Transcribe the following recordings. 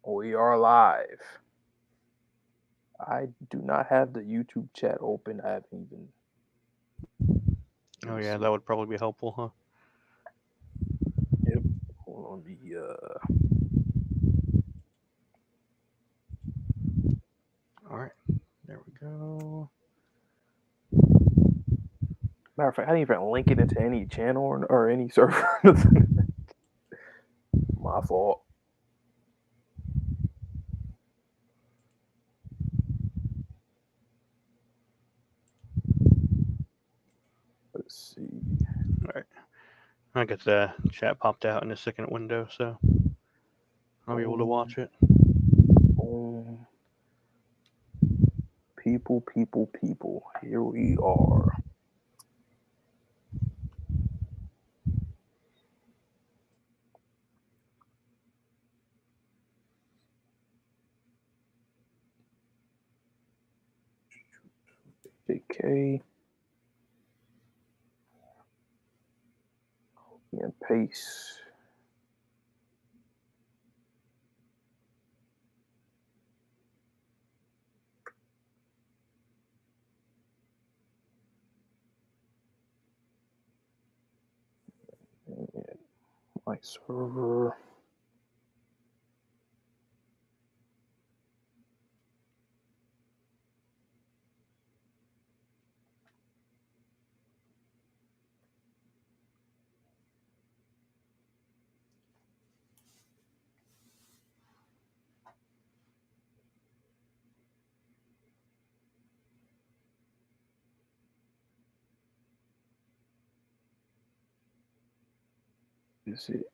We are live. I do not have the YouTube chat open. I haven't even. Oh yeah, that would probably be helpful, huh? Yep. Hold on. All right, there we go. Matter of fact, I didn't even link it into any channel or any server. My fault. Let's see. All right, I got the chat popped out in the second window, so I'll be able to Boom, watch it. boom. People. Here we are. JK. And paste. And my server. Is it?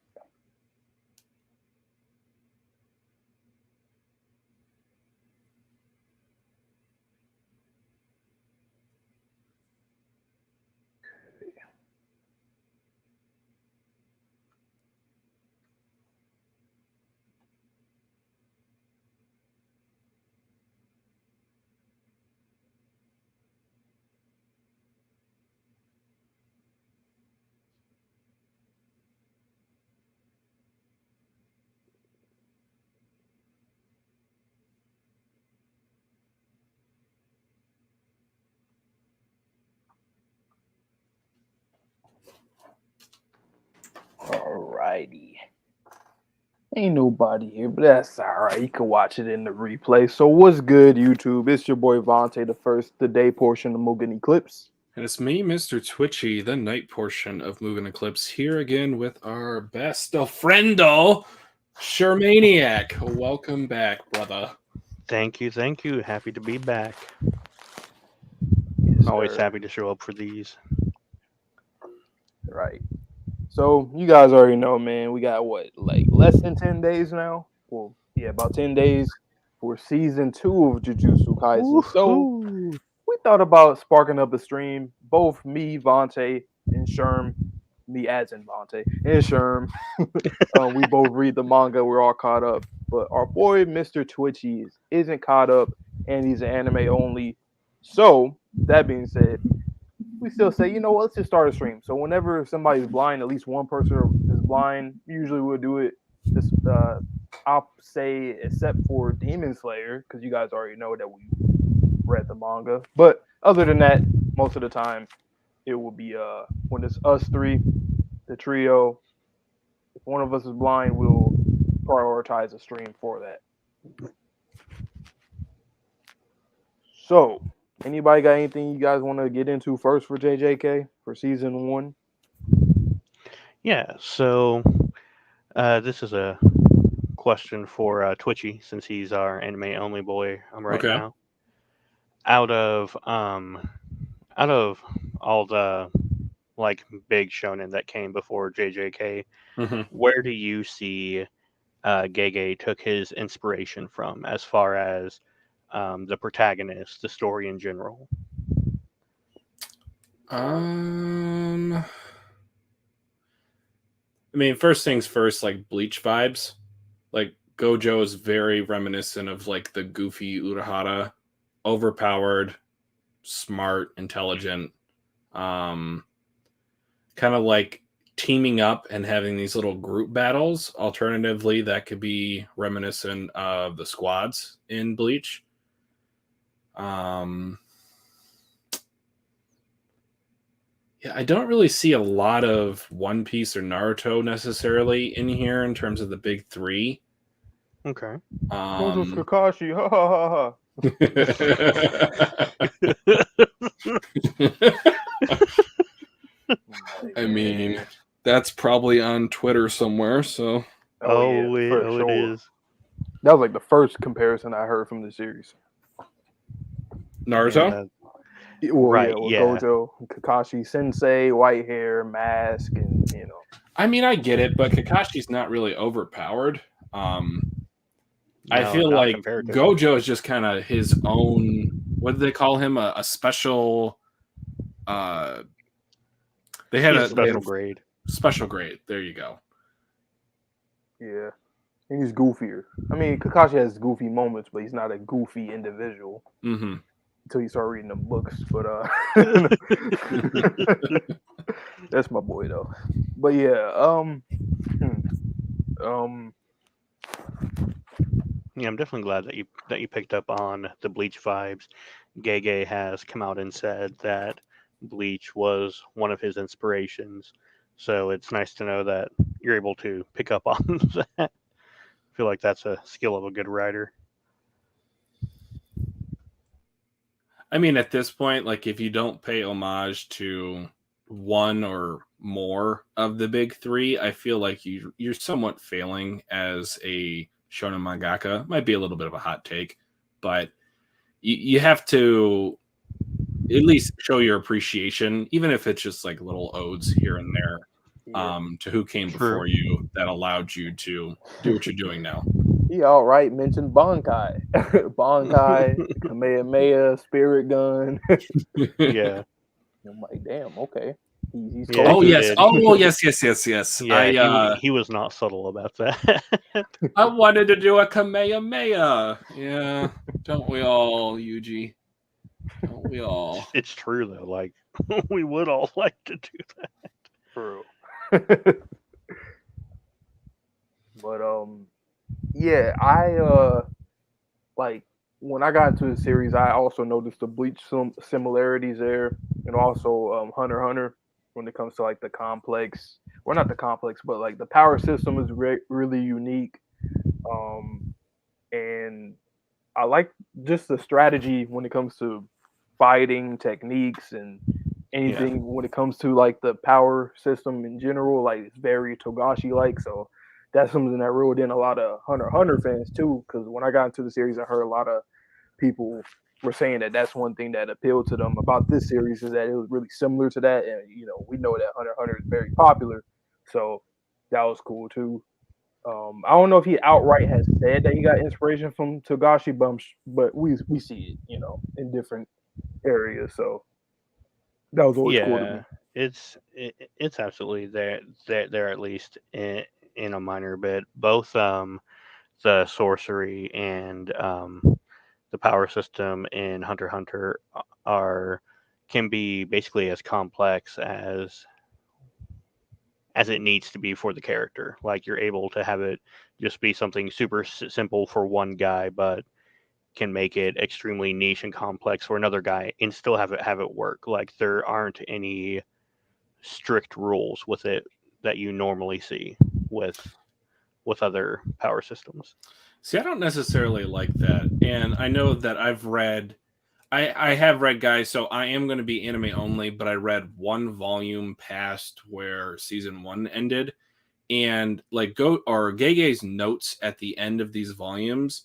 Alrighty. Ain't nobody here, but that's alright. You can watch it in the replay. So what's good, YouTube? It's your boy Vonte, the day portion of Mugen Eclipse. And it's me, Mr. Twitchy, the night portion of Mugen Eclipse, here again with our best of friendo, Shermaniac. Welcome back, brother. Thank you. Happy to be back. Yes, Always sir. happy to show up for these. Right. So you guys already know, man. We got what, like less than 10 days now? Well, yeah, about 10 days for season 2 of Jujutsu Kaisen. So Woohoo! we thought about sparking up a stream. Both me, Vonte, and Sherm, me as in Vonte, and Sherm. We both read the manga. We're all caught up. But our boy, Mr. Twitchy, isn't caught up, and he's an anime only. So, that being said, we still say, you know what, let's just start a stream. So, whenever somebody's blind, at least one person is blind, usually we'll do it this, I'll say, except for Demon Slayer, because you guys already know that we read the manga. But other than that, most of the time, it will be when it's us three, the trio. If one of us is blind, we'll prioritize a stream for that. So, anybody got anything you guys want to get into first for JJK for season 1? Yeah. So this is a question for Twitchy, since he's our anime only boy right Okay. now. Out of out of all the like big shonen that came before JJK, Mm-hmm. where do you see Gege took his inspiration from, as far as the protagonist, the story in general? I mean, first things first, like Bleach vibes. Like Gojo is very reminiscent of like the goofy Urahara, overpowered, smart, intelligent. Um, kind of like teaming up and having these little group battles. Alternatively, that could be reminiscent of the squads in Bleach. Yeah, I don't really see a lot of One Piece or Naruto necessarily in here in terms of the big three. Okay. Gojo's Kakashi, ha ha ha ha. I mean, that's probably on Twitter somewhere. So, It is. That was like the first comparison I heard from the series. Naruto. Yeah, Right, with yeah. Gojo, Kakashi Sensei, white hair, mask, and I mean, I get it, but Kakashi's not really overpowered. I feel like Gojo is just kind of his own. What do they call him? A special. They had a special grade. Special grade. There you go. Yeah, and he's goofier. I mean, Kakashi has goofy moments, but he's not a goofy individual. Mm-hmm. Until you start reading the books, but that's my boy though. But yeah, yeah, I'm definitely glad that you picked up on the Bleach vibes. Gege has come out and said that Bleach was one of his inspirations, so it's nice to know that you're able to pick up on that. I feel like that's a skill of a good writer. I mean, at this point, like if you don't pay homage to one or more of the big three, I feel like you're somewhat failing as a shonen mangaka. Might be a little bit of a hot take, but you have to at least show your appreciation, even if it's just like little odes here and there, to who came before you that allowed you to do what you're doing now. He all right mentioned Bankai, Kamehameha, Spirit Gun. Yeah. I'm like, damn, okay. He's yes. Oh, yes. Yeah, he was not subtle about that. I wanted to do a Kamehameha. Yeah, don't we all, Yuji? Don't we all? It's true though. Like we would all like to do that. True. But yeah, I like when I got into the series, I also noticed the Bleach similarities there, and also Hunter x Hunter when it comes to like the complex, or not the complex, but like the power system is really unique, and I like just the strategy when it comes to fighting techniques and anything when it comes to like the power system in general. Like it's very Togashi like, so that's something that ruled in a lot of Hunter x Hunter fans too. Because when I got into the series, I heard a lot of people were saying that that's one thing that appealed to them about this series is that it was really similar to that, and we know that Hunter x Hunter is very popular, so that was cool too. I don't know if he outright has said that he got inspiration from Togashi, but we see it, in different areas. So that was always cool to me. It's absolutely there at least in a minor bit. Both the sorcery and the power system in Hunter x Hunter can be basically as complex as it needs to be for the character. Like you're able to have it just be something super simple for one guy, but can make it extremely niche and complex for another guy and still have it work. Like there aren't any strict rules with it that you normally see with other power systems. See, I don't necessarily like that. And I know that I have read, guys, so I am going to be anime only, but I read one volume past where season 1 ended. And like Gege's notes at the end of these volumes,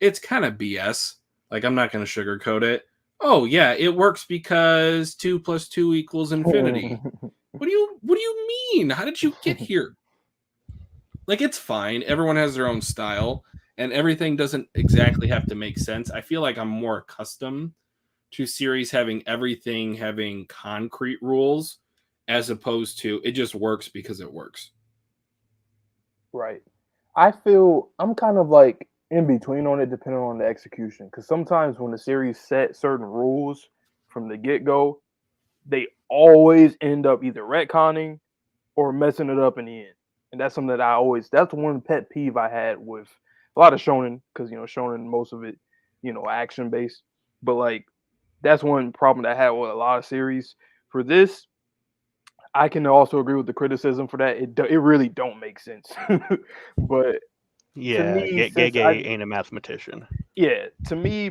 it's kind of BS. Like, I'm not going to sugarcoat it. Oh, yeah, it works because 2 + 2 = infinity. What do you mean? How did you get here? Like, it's fine. Everyone has their own style, and everything doesn't exactly have to make sense. I feel like I'm more accustomed to series having everything having concrete rules as opposed to it just works because it works. Right. I feel I'm kind of like in between on it depending on the execution. Because sometimes when the series set certain rules from the get-go, they always end up either retconning or messing it up in the end. And that's something that that's one pet peeve I had with a lot of shonen, because shonen, most of it, action based. But like that's one problem that I had with a lot of series. For this, I can also agree with the criticism for that. It really don't make sense. But to Yeah, me, Gege ain't a mathematician. to me,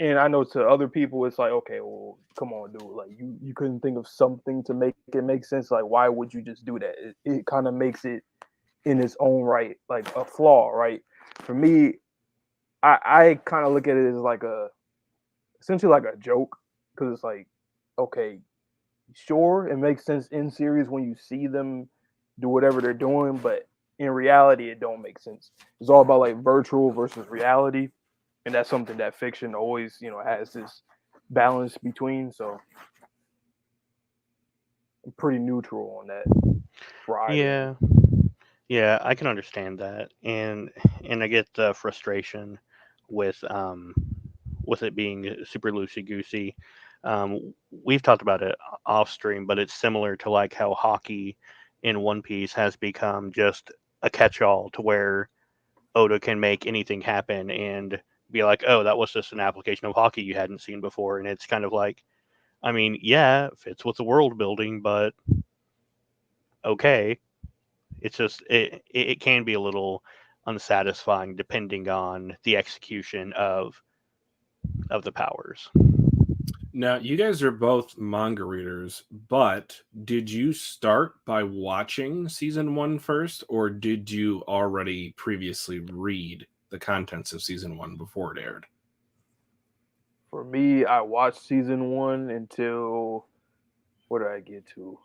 and I know to other people, it's like, okay, well, come on, dude. Like you couldn't think of something to make it make sense. Like, why would you just do that? It kind of makes it in its own right, like a flaw, right? For me, I kind of look at it as like essentially like a joke, because it's like, okay, sure, it makes sense in series when you see them do whatever they're doing, but in reality, it don't make sense. It's all about like virtual versus reality, and that's something that fiction always, has this balance between. So I'm pretty neutral on that. Yeah, yeah, I can understand that, and I get the frustration with it being super loosey goosey. We've talked about it off stream, but it's similar to like how hockey in One Piece has become just a catch-all to where Oda can make anything happen and be like, oh, that was just an application of hockey you hadn't seen before. And it's kind of like, I mean, yeah, it fits with the world building, but okay. It's just, it can be a little unsatisfying depending on the execution of the powers. Now, you guys are both manga readers, but did you start by watching season 1 first, or did you already previously read the contents of season 1 before it aired? For me, I watched season 1 until what did I get to?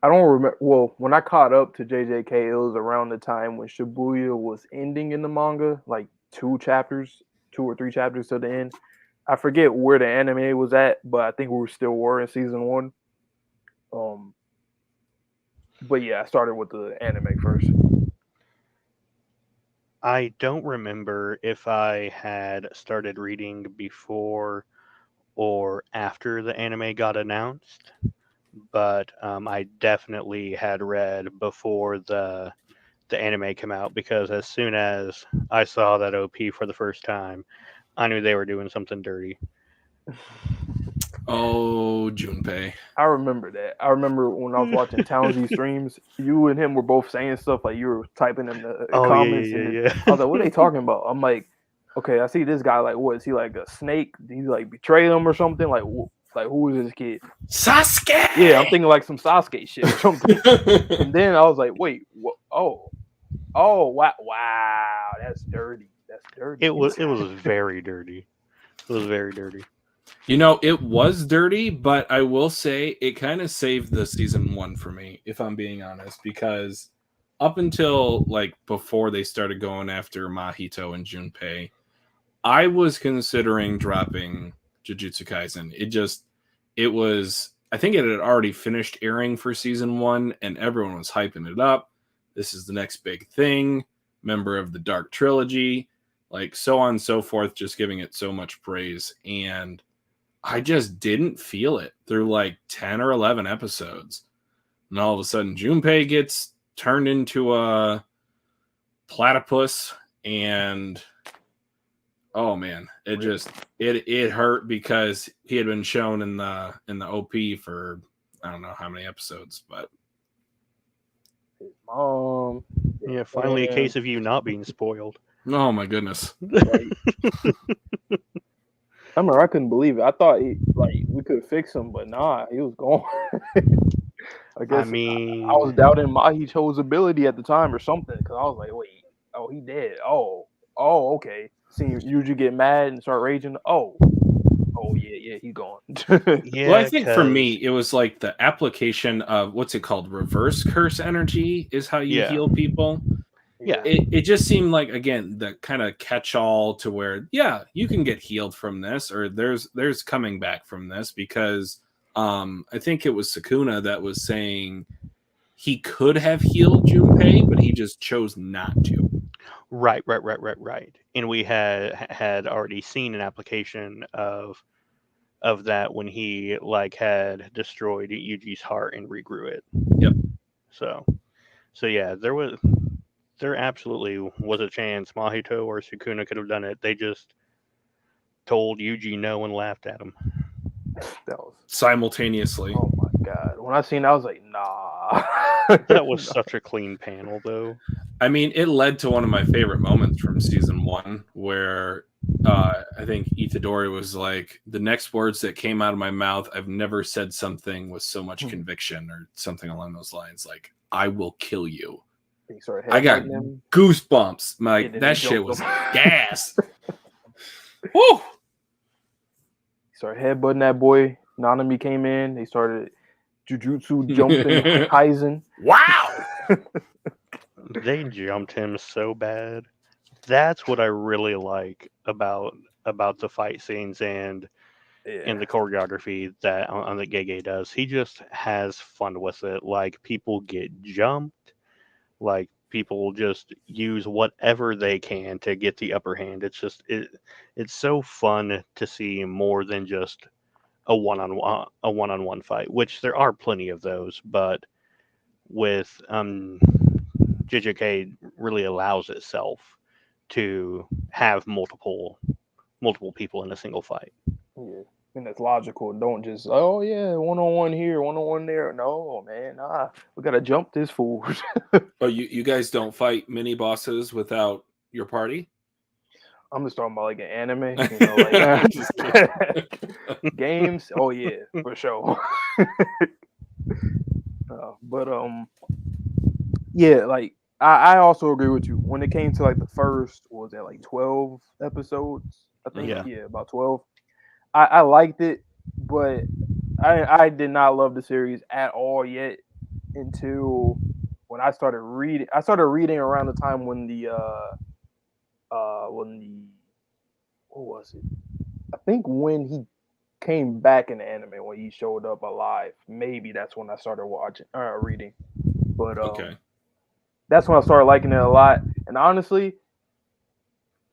I don't remember. Well, when I caught up to JJK, it was around the time when Shibuya was ending in the manga, like 2 or 3 chapters to the end. I forget where the anime was at, but I think we were in season 1. But yeah, I started with the anime first. I don't remember if I had started reading before or after the anime got announced, but I definitely had read before the anime came out, because as soon as I saw that OP for the first time, I knew they were doing something dirty. Oh, Junpei. I remember that. I remember when I was watching Townsy streams, you and him were both saying stuff like you were typing in the comments, and yeah. I was like, "What are they talking about?" I'm like, "Okay, I see this guy. Like, what is he, like a snake? Did he like betray him or something? Like, who is this kid?" Sasuke! Yeah, I'm thinking like some Sasuke shit or something. And then I was like, "Wait, what? Oh, wow, that's dirty. That's dirty." It was very dirty. It was very dirty. It was dirty, but I will say it kind of saved the season 1 for me, if I'm being honest, because up until like before they started going after Mahito and Junpei, I was considering dropping Jujutsu Kaisen. I think it had already finished airing for season 1, and everyone was hyping it up. This is the next big thing, member of the Dark Trilogy, like so on and so forth, just giving it so much praise. And I just didn't feel it through like 10 or 11 episodes. And all of a sudden, Junpei gets turned into a platypus, and oh man, it hurt, because he had been shown in the OP for I don't know how many episodes, but His mom. Yeah, finally a case of you not being spoiled. oh my goodness. Right. I remember I couldn't believe it. I thought we could fix him, but nah, he was gone. I guess I mean, I was doubting Mahito's ability at the time or something, because I was like, wait, he dead. Oh, okay. Seeing Yuji get mad and start raging. Oh yeah, he gone. yeah. Well, I think for me, it was like the application of what's it called? Reverse curse energy is how you heal people. Yeah. It just seemed like, again, the kind of catch-all to where, yeah, you can get healed from this, or there's coming back from this, because I think it was Sukuna that was saying he could have healed Junpei, but he just chose not to. Right. And we had already seen an application of of that when he like had destroyed Yuji's heart and regrew it. Yep. So yeah, there absolutely was a chance Mahito or Sukuna could have done it. They just told Yuji no and laughed at him. That was Simultaneously. oh my god. When I seen that, I was like, nah. That was such a clean panel, though. I mean, it led to one of my favorite moments from season 1, where I think Itadori was like, the next words that came out of my mouth, I've never said something with so much conviction, or something along those lines. Like, I will kill you. I got goosebumps. Like, that shit was gas. Woo! He started headbutting that boy. Nanami came in. They started Jujutsu jumping Kaisen. Wow! They jumped him so bad. That's what I really like about the fight scenes and the choreography that on that Gege does. He just has fun with it. Like, people get jumped. Like, people just use whatever they can to get the upper hand. It's just it's so fun to see more than just a one-on-one fight, which there are plenty of those, but with JJK really allows itself to have multiple people in a single fight. Yeah. And it's logical. Don't just, oh yeah, one-on-one here, one-on-one there. No, man, we gotta jump this fool. But you guys don't fight mini bosses without your party? I'm just talking about like an anime, you know, like games. Oh yeah, for sure. But yeah, like I also agree with you. When it came to like the first, what was that, like 12 episodes? I think yeah about 12. I liked it, but I did not love the series at all yet until when I started reading. I started reading around the time when the what was it? I think when he came back in the anime, when he showed up alive. Maybe that's when I started reading. But okay. That's when I started liking it a lot. And honestly,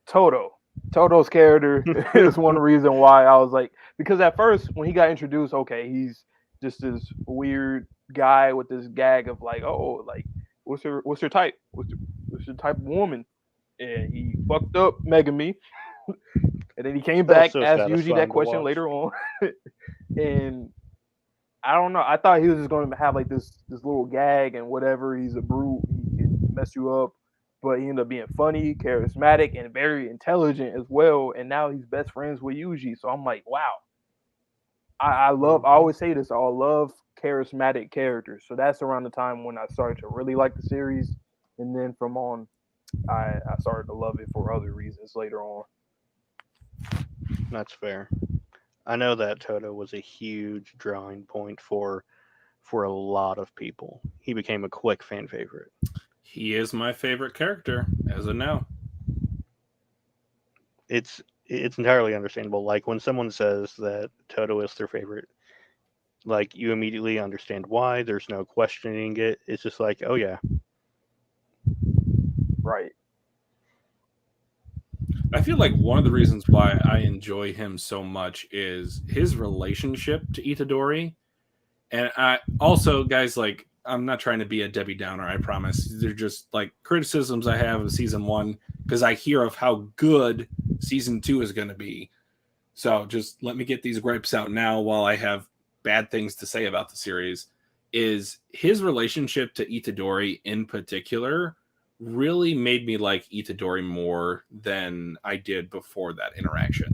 Todo's character is one reason why I was like, because at first when he got introduced, okay, he's just this weird guy with this gag of like, oh, like what's your type? What's your type of woman? And he fucked up Megami. And then he came back, so asked Yuji that question later on. And I don't know. I thought he was just going to have like this little gag and whatever. He's a brute. He can mess you up. But he ended up being funny, charismatic, and very intelligent as well. And now he's best friends with Yuji. So I'm like, wow. I always say this. I love charismatic characters. So that's around the time when I started to really like the series. And then from on, I started to love it for other reasons later on. That's fair. I know that Toto was a huge drawing point for a lot of people. He became a quick fan favorite. He is my favorite character as of now. It's entirely understandable. Like, when someone says that Toto is their favorite, like, you immediately understand why. There's no questioning it. It's just like, oh yeah. Right. I feel like one of the reasons why I enjoy him so much is his relationship to Itadori. And I also, guys, like, I'm not trying to be a Debbie Downer, I promise. They're just like criticisms I have of season 1 because I hear of how good season 2 is going to be. So just let me get these gripes out now while I have bad things to say about the series. Is his relationship to Itadori in particular really made me like Itadori more than I did before that interaction.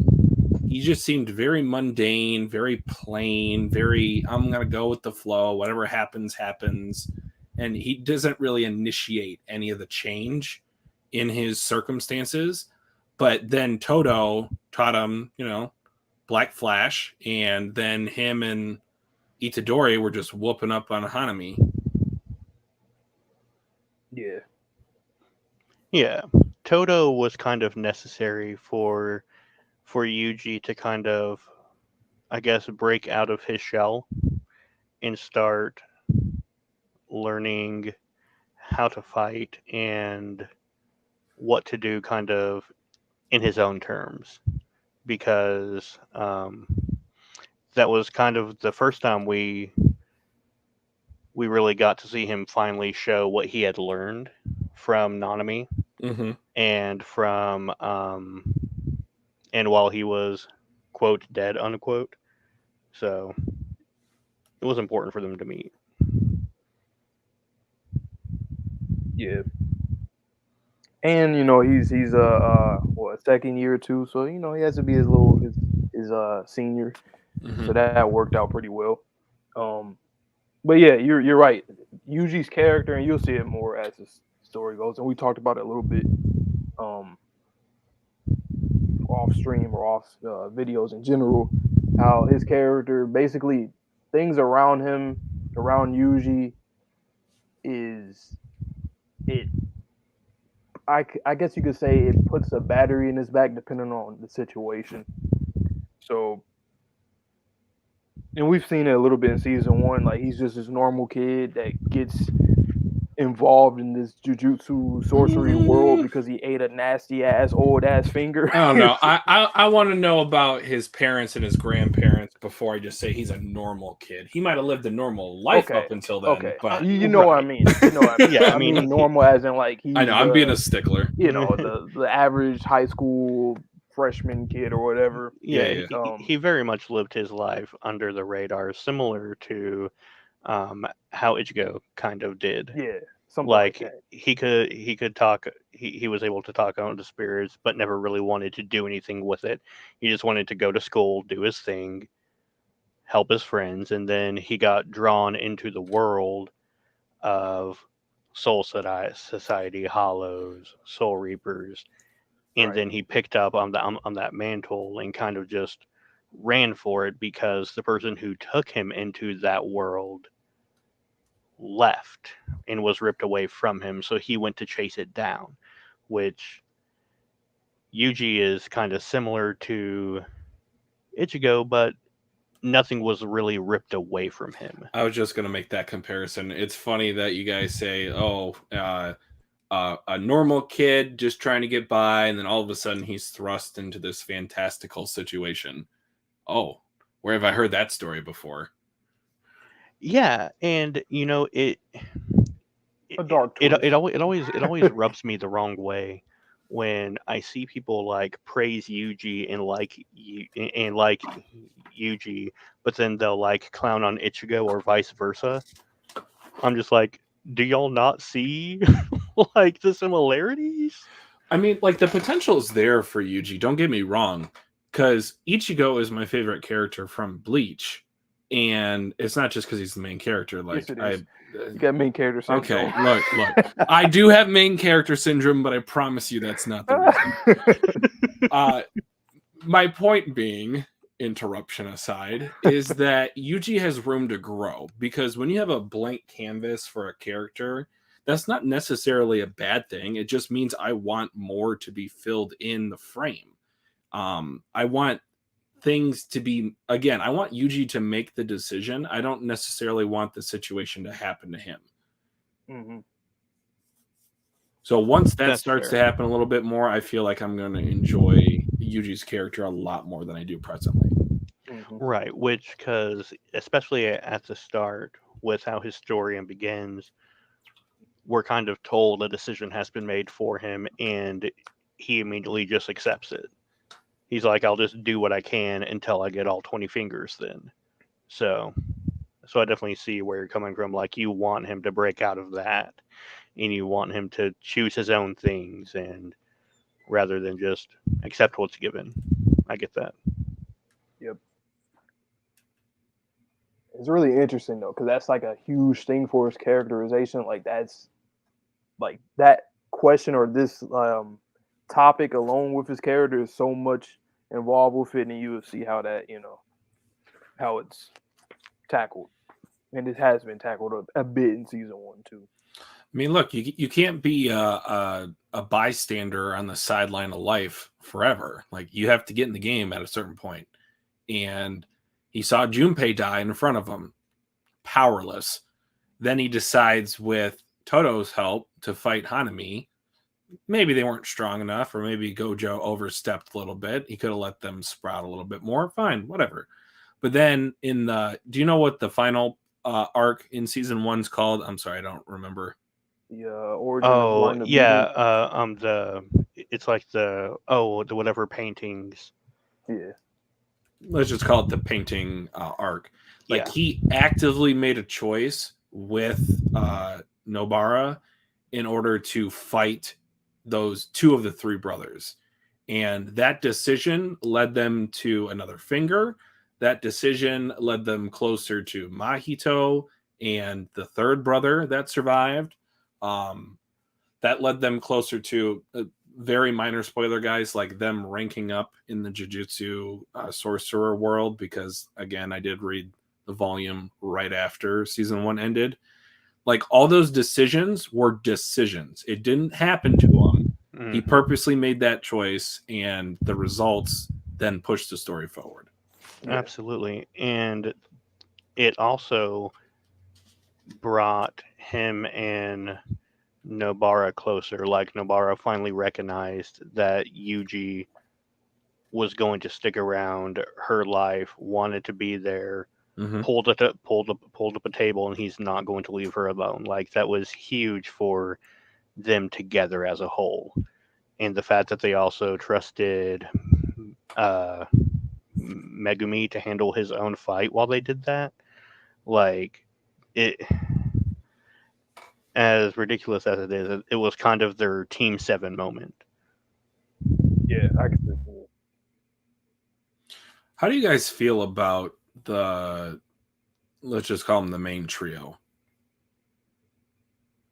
He just seemed very mundane, very plain, very, I'm going to go with the flow. Whatever happens, happens. And he doesn't really initiate any of the change in his circumstances. But then Toto taught him, Black Flash. And then him and Itadori were just whooping up on Hanami. Yeah. Yeah. Toto was kind of necessary for Yuji to kind of, I guess, break out of his shell and start learning how to fight and what to do kind of in his own terms. Because that was kind of the first time we really got to see him finally show what he had learned from Nanami Mm-hmm. and from and while he was quote dead unquote. So it was important for them to meet. Yeah. And he's a second year too, so he has to be his senior, Mm-hmm. so that worked out pretty well. But yeah, you're right. Yuji's character, and you'll see it more as the story goes, and we talked about it a little bit off stream or off videos in general, how his character basically things around him, around Yuji, is it. I guess you could say it puts a battery in his back depending on the situation. So, and we've seen it a little bit in season 1. Like he's just this normal kid that gets involved in this jujutsu sorcery world because he ate a nasty ass old ass finger. I don't know. I want to know about his parents and his grandparents before I just say he's a normal kid. He might have lived a normal life up until then. Okay, But you know what I mean. You know what I mean. Yeah, I mean normal as in like he's. I know I'm being a stickler. The average high school freshman kid or whatever. Yeah. He very much lived his life under the radar, similar to how Ichigo kind of did. Yeah, something like that. he could talk. He was able to talk on the spirits, but never really wanted to do anything with it. He just wanted to go to school, do his thing, help his friends, and then he got drawn into the world of Soul Society, Hollows, Soul Reapers, and then he picked up on that mantle and kind of just ran for it because the person who took him into that world left and was ripped away from him, so he went to chase it down, which Yuji is kind of similar to Ichigo, but nothing was really ripped away from him. I was just going to make that comparison. It's funny that you guys say, a normal kid just trying to get by, and then all of a sudden he's thrust into this fantastical situation. Oh, where have I heard that story before? Yeah, and it always rubs me the wrong way when I see people like praise Yuji and like Yuji, but then they'll like clown on Ichigo or vice versa. I'm just like, do y'all not see like the similarities? I mean, like the potential is there for Yuji. Don't get me wrong, because Ichigo is my favorite character from Bleach, and it's not just because he's the main character. Like yes, you got main character syndrome. Okay, look. I do have main character syndrome, but I promise you that's not the reason. My point being, interruption aside, is that Yuji has room to grow, because when you have a blank canvas for a character, that's not necessarily a bad thing. It just means I want more to be filled in the frame. I want things to be, again, I want Yuji to make the decision. I don't necessarily want the situation to happen to him. Mm-hmm. So once that starts to happen a little bit more, I feel like I'm going to enjoy Yuji's character a lot more than I do presently. Mm-hmm. Right, which, because especially at the start, with how his story begins, we're kind of told a decision has been made for him, and he immediately just accepts it. He's like, I'll just do what I can until I get all 20 fingers then. So I definitely see where you're coming from. Like, you want him to break out of that, and you want him to choose his own things, and rather than just accept what's given. I get that. Yep. It's really interesting, though, because that's like a huge thing for his characterization. Like, that's like that question or this topic alone with his character is so much involved with it, and you will see how that, how it's tackled. And it has been tackled a bit in season 1 too. I mean, look, you can't be a bystander on the sideline of life forever. Like, you have to get in the game at a certain point. And he saw Junpei die in front of him, powerless. Then he decides, with Toto's help, to fight Hanami. Maybe they weren't strong enough, or maybe Gojo overstepped a little bit. He could have let them sprout a little bit more. Fine, whatever. But then do you know what the final arc in season 1's called? I'm sorry, I don't remember. The origin of Oh Line of yeah, Beating. it's like the whatever paintings. Yeah. Let's just call it the painting arc. Like Yeah. he actively made a choice with Nobara in order to fight those 2 of the 3 brothers. And that decision led them to another finger. That decision led them closer to Mahito and the 3rd brother that survived. That led them closer to very minor spoiler, guys, like them ranking up in the Jujutsu sorcerer world, because again, I did read the volume right after season 1 ended. Like all those decisions were decisions. It didn't happen to him. Mm-hmm. He purposely made that choice, and the results then pushed the story forward. Yeah. Absolutely. And it also brought him and Nobara closer. Like Nobara finally recognized that Yuji was going to stick around her life, wanted to be there, Mhm. pulled up a table, and he's not going to leave her alone. Like that was huge for them together as a whole. And the fact that they also trusted Megumi to handle his own fight while they did that, like it, as ridiculous as it is, it was kind of their Team 7 moment. Yeah, I can see that. How do you guys feel about let's just call them the main trio?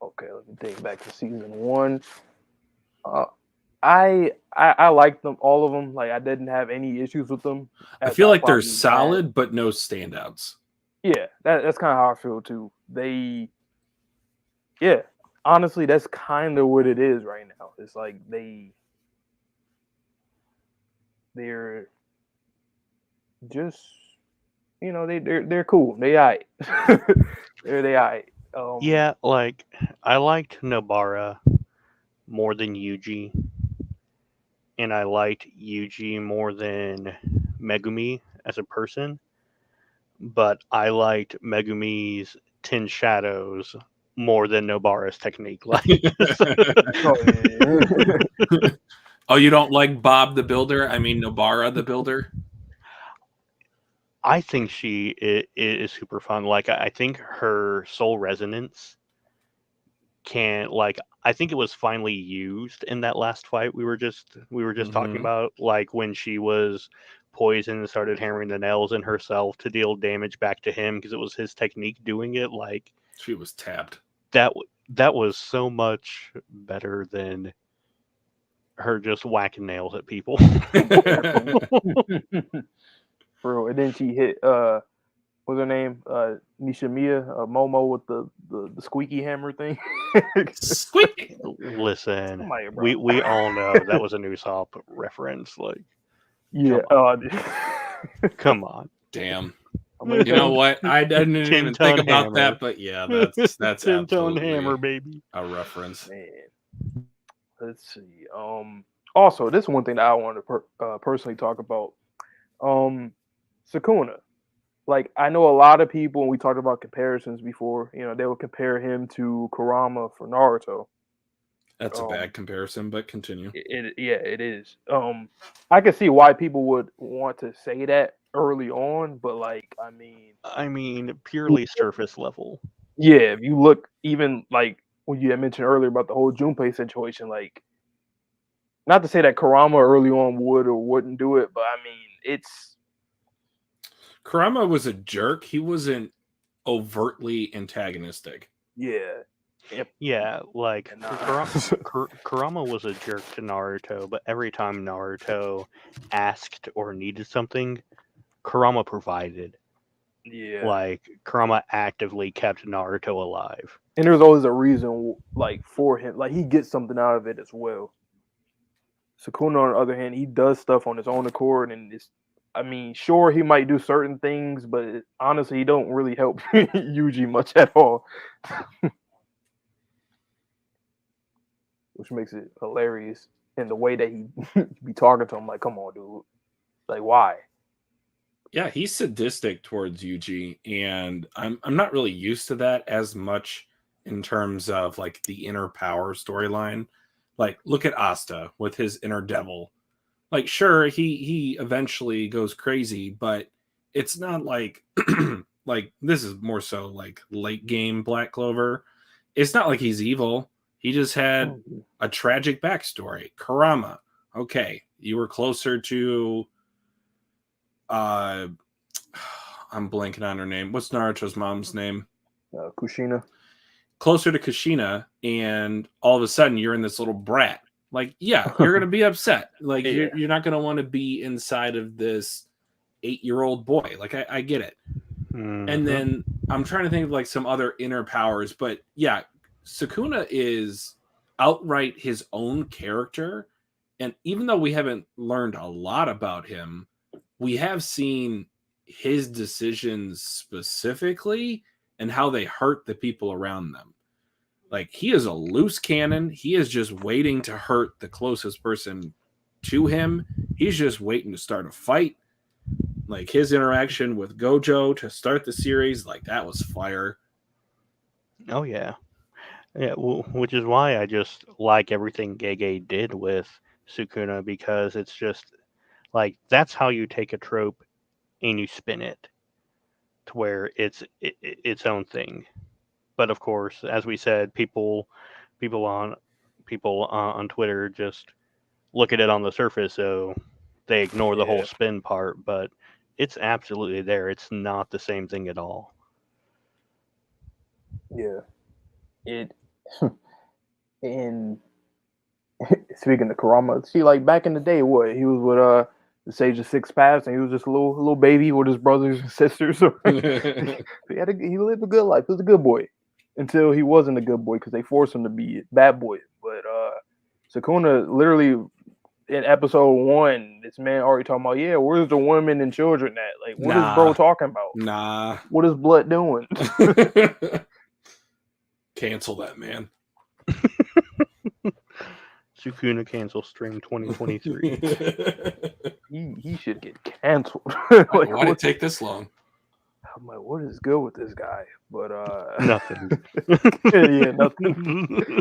Okay, let me think back to season 1. I liked them, all of them. Like I didn't have any issues with them. I feel like they're probably solid, had. but no standouts. Yeah, that's kind of how I feel too. Yeah, honestly, that's kind of what it is right now. It's like they're just, they're cool. They alright. they alright. Yeah, like I liked Nobara more than Yuji, and I liked Yuji more than Megumi as a person, but I liked Megumi's 10 Shadows more than Nobara's technique. Like, Oh, yeah. Oh, you don't like Bob the Builder? I mean, Nobara the Builder? I think she is super fun. Like, I think her soul resonance can, like, I think it was finally used in that last fight we were just talking Mhm. about, like when she was poisoned and started hammering the nails in herself to deal damage back to him because it was his technique doing it. Like She was tapped. that was so much better than her just whacking nails at people. Bro, and then she hit what's her name? Nishimiya, Momo with the squeaky hammer thing. Squeak! Listen, Come here, bro. we all know that was a New Hop reference. Like, Yeah. come on. Damn. I'm gonna You know tell what? I didn't even think 10-ton about hammer. that, but yeah, that's 10-ton absolutely hammer, baby. a reference. Man, let's see. Also, this is one thing that I want to personally talk about. Sukuna. Like I know a lot of people, and we talked about comparisons before. They would compare him to Kurama for Naruto. That's a bad comparison, but continue. Yeah, it is. I can see why people would want to say that early on, but like, I mean, purely surface level. yeah, if you look, even like when you had mentioned earlier about the whole Junpei situation, like, not to say that Kurama early on would or wouldn't do it, but I mean, it's Kurama was a jerk. He wasn't overtly antagonistic. yeah. Yeah, like Nah. Kurama was a jerk to Naruto, but every time Naruto asked or needed something, Kurama provided. Yeah. Like Kurama actively kept Naruto alive. And there's always a reason, like, for him. Like, he gets something out of it as well. Sukuna, on the other hand, he does stuff on his own accord, and sure, he might do certain things, but honestly, he don't really help Yuji much at all, which makes it hilarious in the way that he be talking to him. Like, come on, dude, like, why? Yeah, he's sadistic towards Yuji, and I'm not really used to that as much in terms of like the inner power storyline. Like, look at Asta with his inner devil. Like, sure, he eventually goes crazy, but it's not like like this is more so like late game Black Clover. It's not like he's evil. He just had a tragic backstory. Kurama, okay, you were closer to I'm blanking on her name. What's Naruto's mom's name? Kushina. Closer to Kushina, and all of a sudden you're in this little brat. Like, yeah, you're gonna be upset. Like, you're not gonna want to be inside of this 8-year-old boy. Like, I get it. Mm-hmm. And then I'm trying to think of like some other inner powers, but yeah, Sukuna is outright his own character, and even though we haven't learned a lot about him, we have seen his decisions specifically and how they hurt the people around them. Like, he is a loose cannon. He is just waiting to hurt the closest person to him. He's just waiting to start a fight. Like, his interaction with Gojo to start the series, like, that was fire. Oh yeah, yeah. Well, which is why I just like everything Gege did with Sukuna, because it's just like that's how you take a trope and you spin it to where it's its own thing. But of course, as we said, people on Twitter just look at it on the surface, so they ignore the whole spin part. But it's absolutely there. It's not the same thing at all. Yeah. It and speaking of Kurama, see, like back in the day, what he was with the Sage of Six Paths, and he was just a little baby with his brothers and sisters. He lived a good life. He was a good boy until he wasn't a good boy because they forced him to be a bad boy. But Sukuna literally in episode 1, this man already talking about, yeah, where's the women and children at? Like, what is bro talking about? Nah. What is Blood doing? Cancel that, man. Sukuna cancel stream 2023. he should get canceled. Like, why did it take this long? I'm like, what is good with this guy? But nothing. Yeah, nothing.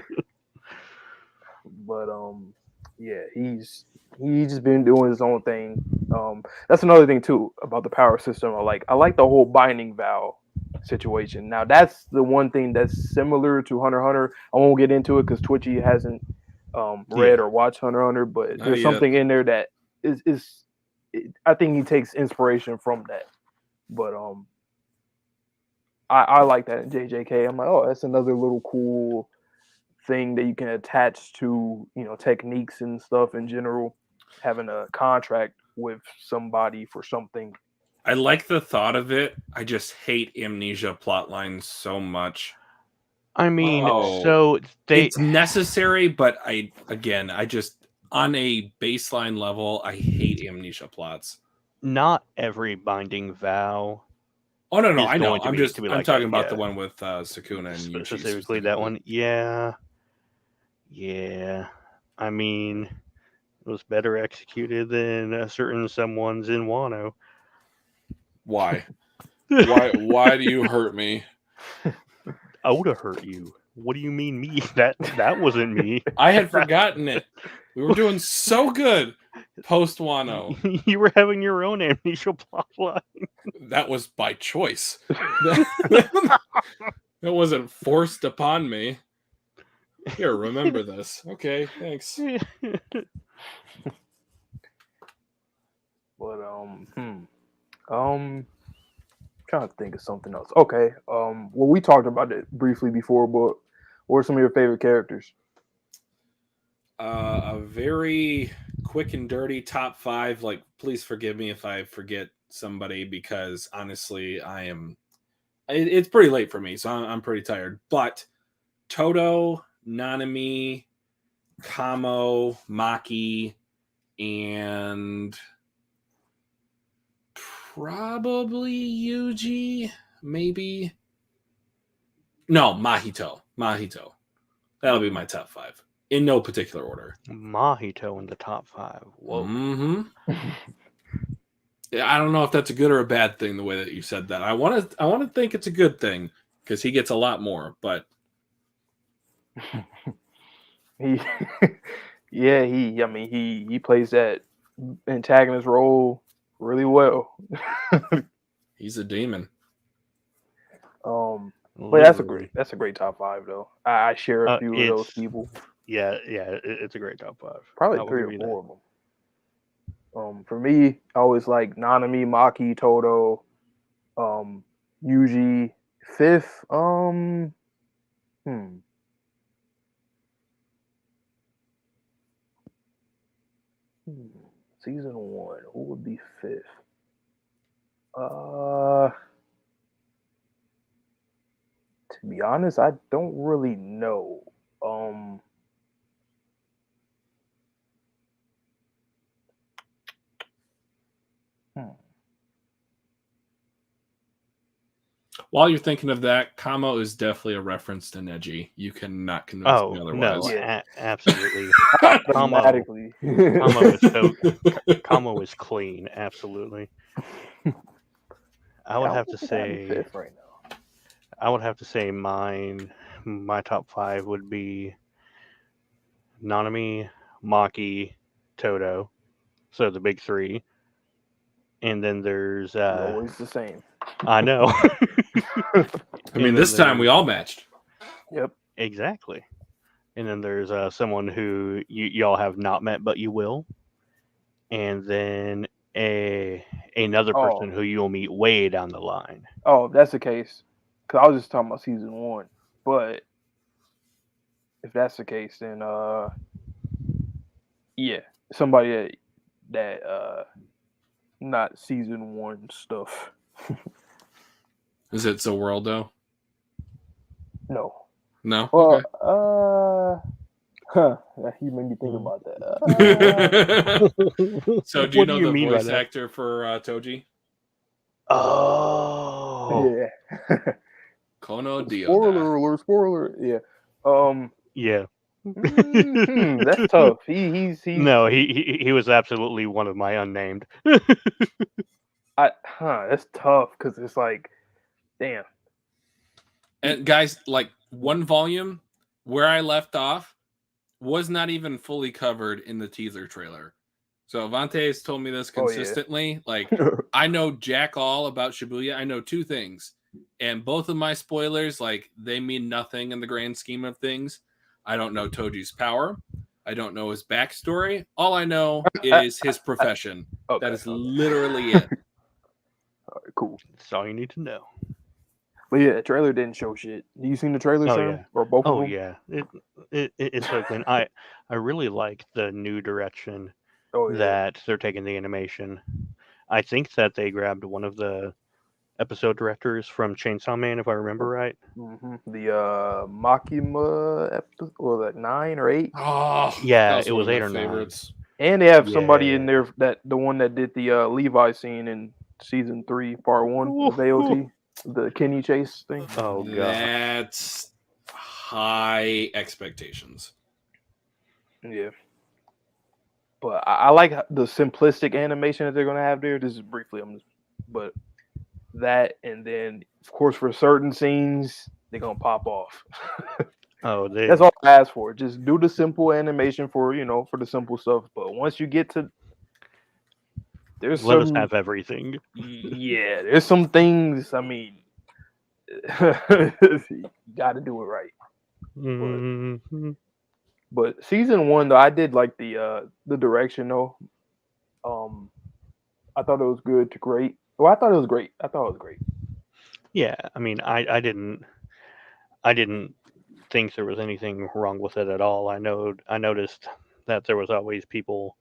But yeah, he's just been doing his own thing. That's another thing too about the power system. I like the whole binding vow situation. Now that's the one thing that's similar to Hunter x Hunter. I won't get into it because Twitchy hasn't read or watched Hunter x Hunter, but there's something in there that is I think he takes inspiration from that. But I like that in JJK. I'm like, oh, that's another little cool thing that you can attach to, techniques and stuff in general. Having a contract with somebody for something. I like the thought of it. I just hate Amnesia plotline so much. I mean, so it's necessary, but I just on a baseline level, I hate Amnesia plots. Not every binding vow. Oh no, I know. I'm talking about the one with Sukuna and Yuji specifically that one. Yeah. I mean, it was better executed than a certain someone's in Wano. Why? Why do you hurt me? I would have hurt you. What do you mean me? That wasn't me. I had forgotten it. We were doing so good post Wano. You were having your own amnesia plotline. That was by choice. That wasn't forced upon me. Here, remember this. Okay, thanks. But trying to think of something else. Okay. Well, we talked about it briefly before, but what are some of your favorite characters? A very quick and dirty top 5. Like, please forgive me if I forget somebody, because honestly, it's pretty late for me, so I'm pretty tired. But Todo, Nanami, Kamo, Maki, and probably Yuji, maybe. No, Mahito. That'll be my top 5 in no particular order. Mahito in the top 5. Whoa. Mm-hmm. I don't know if that's a good or a bad thing. The way that you said that, I want to think it's a good thing because he gets a lot more. But he, yeah, I mean, he plays that antagonist role really well. he's a demon. But that's a great top 5 though. I share a few of those people. Yeah, it's a great top 5. Probably 3 or 4 of them. For me, I always like Nanami, Maki, Toto, Yuji, 5th. Season 1, who would be 5th? To be honest, I don't really know. While you're thinking of that, Kamo is definitely a reference to Neji. You cannot convince me otherwise. No, absolutely. Kamo is clean. Absolutely. I would have to say right now. I would have to say my top 5 would be Nanami, Maki, Toto. So the big 3. And then there's always the same. I know. I mean, this time we all matched. Yep. Exactly. And then there's someone who y'all have not met, but you will. And then another person who you'll meet way down the line. Oh, if that's the case, because I was just talking about season 1. But if that's the case, then yeah, somebody that not season 1 stuff. Is it So World though? No. No. Well, you made me think about that. So, do you know the voice actor for Toji? Oh, yeah. Kono Dio. Spoiler. Yeah. Yeah. That's tough. He's No, he was absolutely one of my unnamed. That's tough because it's like, damn. And guys, like one volume where I left off was not even fully covered in the teaser trailer. So Vonte has told me this consistently. Yeah. Like, I know jack all about Shibuya. I know 2 things. And both of my spoilers, like, they mean nothing in the grand scheme of things. I don't know Toji's power. I don't know his backstory. All I know is his profession. That is literally it. All right, cool. That's all you need to know. But yeah, the trailer didn't show shit. You seen the trailer, Sherm? Yeah. Or both of them? Yeah. It's open. I really like the new direction that they're taking the animation. I think that they grabbed one of the episode directors from Chainsaw Man, if I remember right. Mm-hmm. The Makima episode, was that 9 or 8? Oh, yeah, it was 8 or 9. And they have somebody in there the one that did the Levi scene in season 3, part 1 of AOT, the Kenny Chase thing. Oh god, that's high expectations. Yeah. But I like the simplistic animation that they're gonna have there. This is briefly, but that, and then of course for certain scenes they're gonna pop off. That's all I ask for. Just do the simple animation for the simple stuff. But once you get to, let us have everything. Yeah, there's some things. I mean, you got to do it right. Mm-hmm. But season 1 though, I did like the direction though. I thought it was good to great. Well, I thought it was great. Yeah, I mean, I didn't think there was anything wrong with it at all. I noticed that there was always people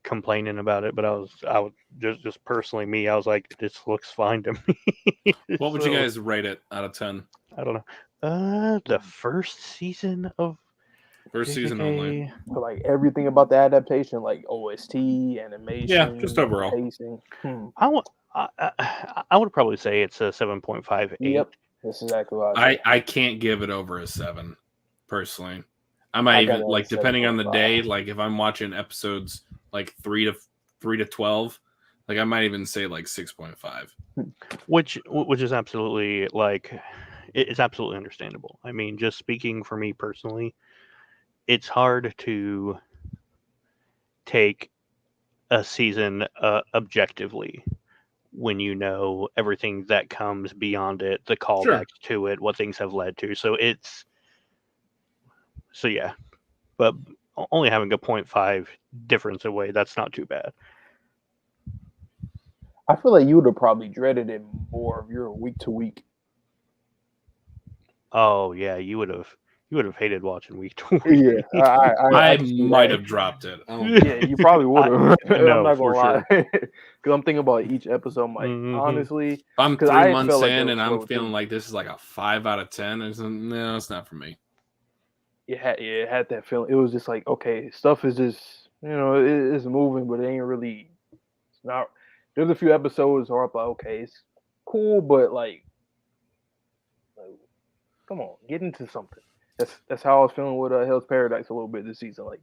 complaining about it, but I was just personally me. I was like, this looks fine to me. What would you guys rate it out of 10? I don't know. The first season only. So like everything about the adaptation, like OST, animation, yeah, just overall pacing. I would probably say it's a 7.58. Yep, that's exactly what I can't give it over a 7 personally. I might even, like, depending on the day, like if I'm watching episodes like 3 to 12, Like I might even say like 6.5. Which is absolutely like it's absolutely understandable. I mean, just speaking for me personally, it's hard to take a season objectively when you know everything that comes beyond it, the callbacks to it, what things have led to. So yeah, but only having a 0.5 difference away, that's not too bad. I feel like you would have probably dreaded it more if you're week to week. Oh yeah, you would have hated watching week to week. Yeah, I can see might that. have dropped it. Yeah, you probably would have. No, I'm not for gonna lie, because I'm thinking about each episode. I'm like, honestly, If I'm 'cause 3 I months felt like in it and was I'm slow, feeling too. like this is like a 5 out of 10, no, it's not for me. It had that feeling. It was just like, okay, stuff is just, it's moving, but it ain't really. It's not. There's a few episodes where I'm like, okay, it's cool, but like, come on, get into something. That's how I was feeling with Hell's Paradise a little bit this season. Like,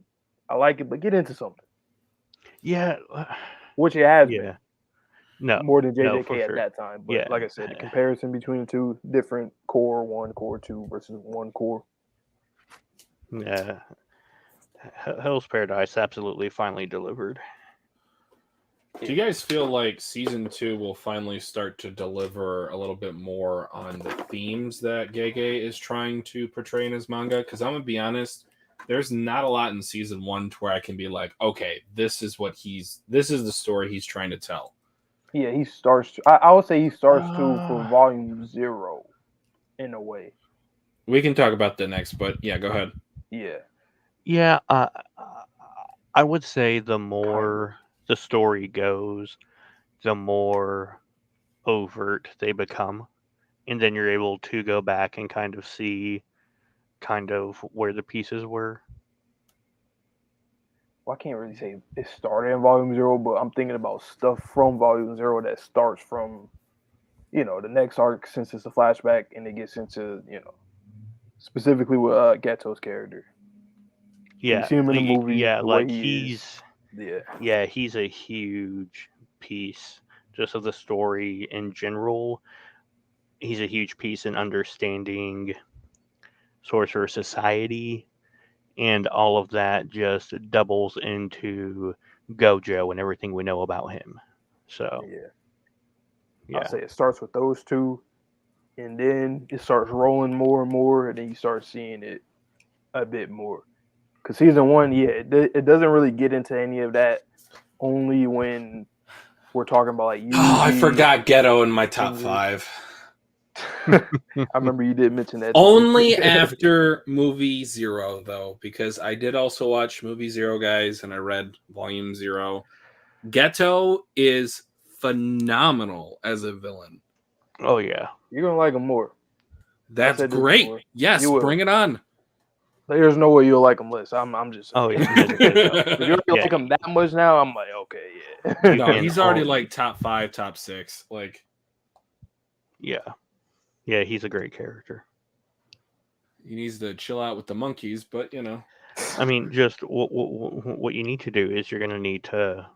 I like it, but get into something. Yeah. Which it has Yeah. been. No. More than No, JJK for at sure. that time. But Yeah. like I said, the comparison between the two, different core 1, core 2 versus 1 core. Yeah. Hell's Paradise absolutely finally delivered. Do you guys feel like season 2 will finally start to deliver a little bit more on the themes that Gege is trying to portray in his manga? Because I'm gonna be honest, there's not a lot in season 1 to where I can be like, okay, this is the story he's trying to tell. Yeah, he starts. I would say he starts to for volume 0, in a way. We can talk about that next, but yeah, go ahead. Yeah. Yeah. I would say the more the story goes, the more overt they become, and then you're able to go back and kind of see kind of where the pieces were. Well, I can't really say it started in volume 0, but I'm thinking about stuff from volume 0 that starts from, the next arc, since it's a flashback, and it gets into, specifically with Gato's character. Yeah, you see him in the movie. Yeah, the like way he's he's a huge piece just of the story in general. He's a huge piece in understanding Sorcerer Society, and all of that just doubles into Gojo and everything we know about him. So I'll say it starts with those two, and then it starts rolling more and more, and then you start seeing it a bit more. Because season 1, it doesn't really get into any of that. Only when we're talking about like Yuji. I forgot Ghetto in my top 5. I remember you did mention that. Only after movie 0, though, because I did also watch movie 0, guys, and I read volume 0. Ghetto is phenomenal as a villain. Oh yeah, you're gonna like him more. That's great. Yes, bring it on. There's no way you'll like him less. I'm just. Oh yeah. If you already like him that much now, I'm like, okay, yeah. No, he's already like top 5, top 6. Like, yeah, he's a great character. He needs to chill out with the monkeys, but I mean, just what you need to do is you're going to need to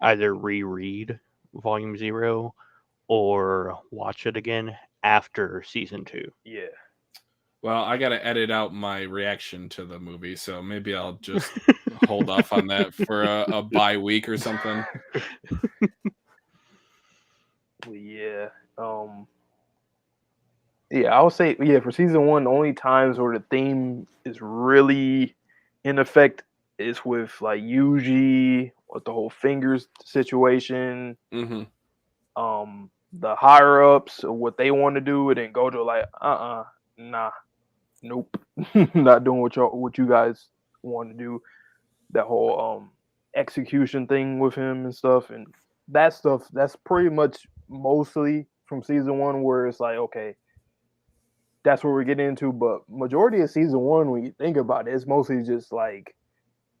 either reread Volume 0 or watch it again after Season 2. Yeah. Well, I got to edit out my reaction to the movie, so maybe I'll just hold off on that for a bye week or something. Yeah. Yeah, I would say, for season 1, the only times where the theme is really in effect is with like Yuji, with the whole fingers situation. Mm-hmm. The higher ups, what they want to do, and then Gojo like, nah, nope, not doing what you guys want to do. That whole execution thing with him and stuff, and that stuff, that's pretty much mostly from season 1, where it's like, okay, that's what we're getting into. But majority of season 1, when you think about it, it's mostly just like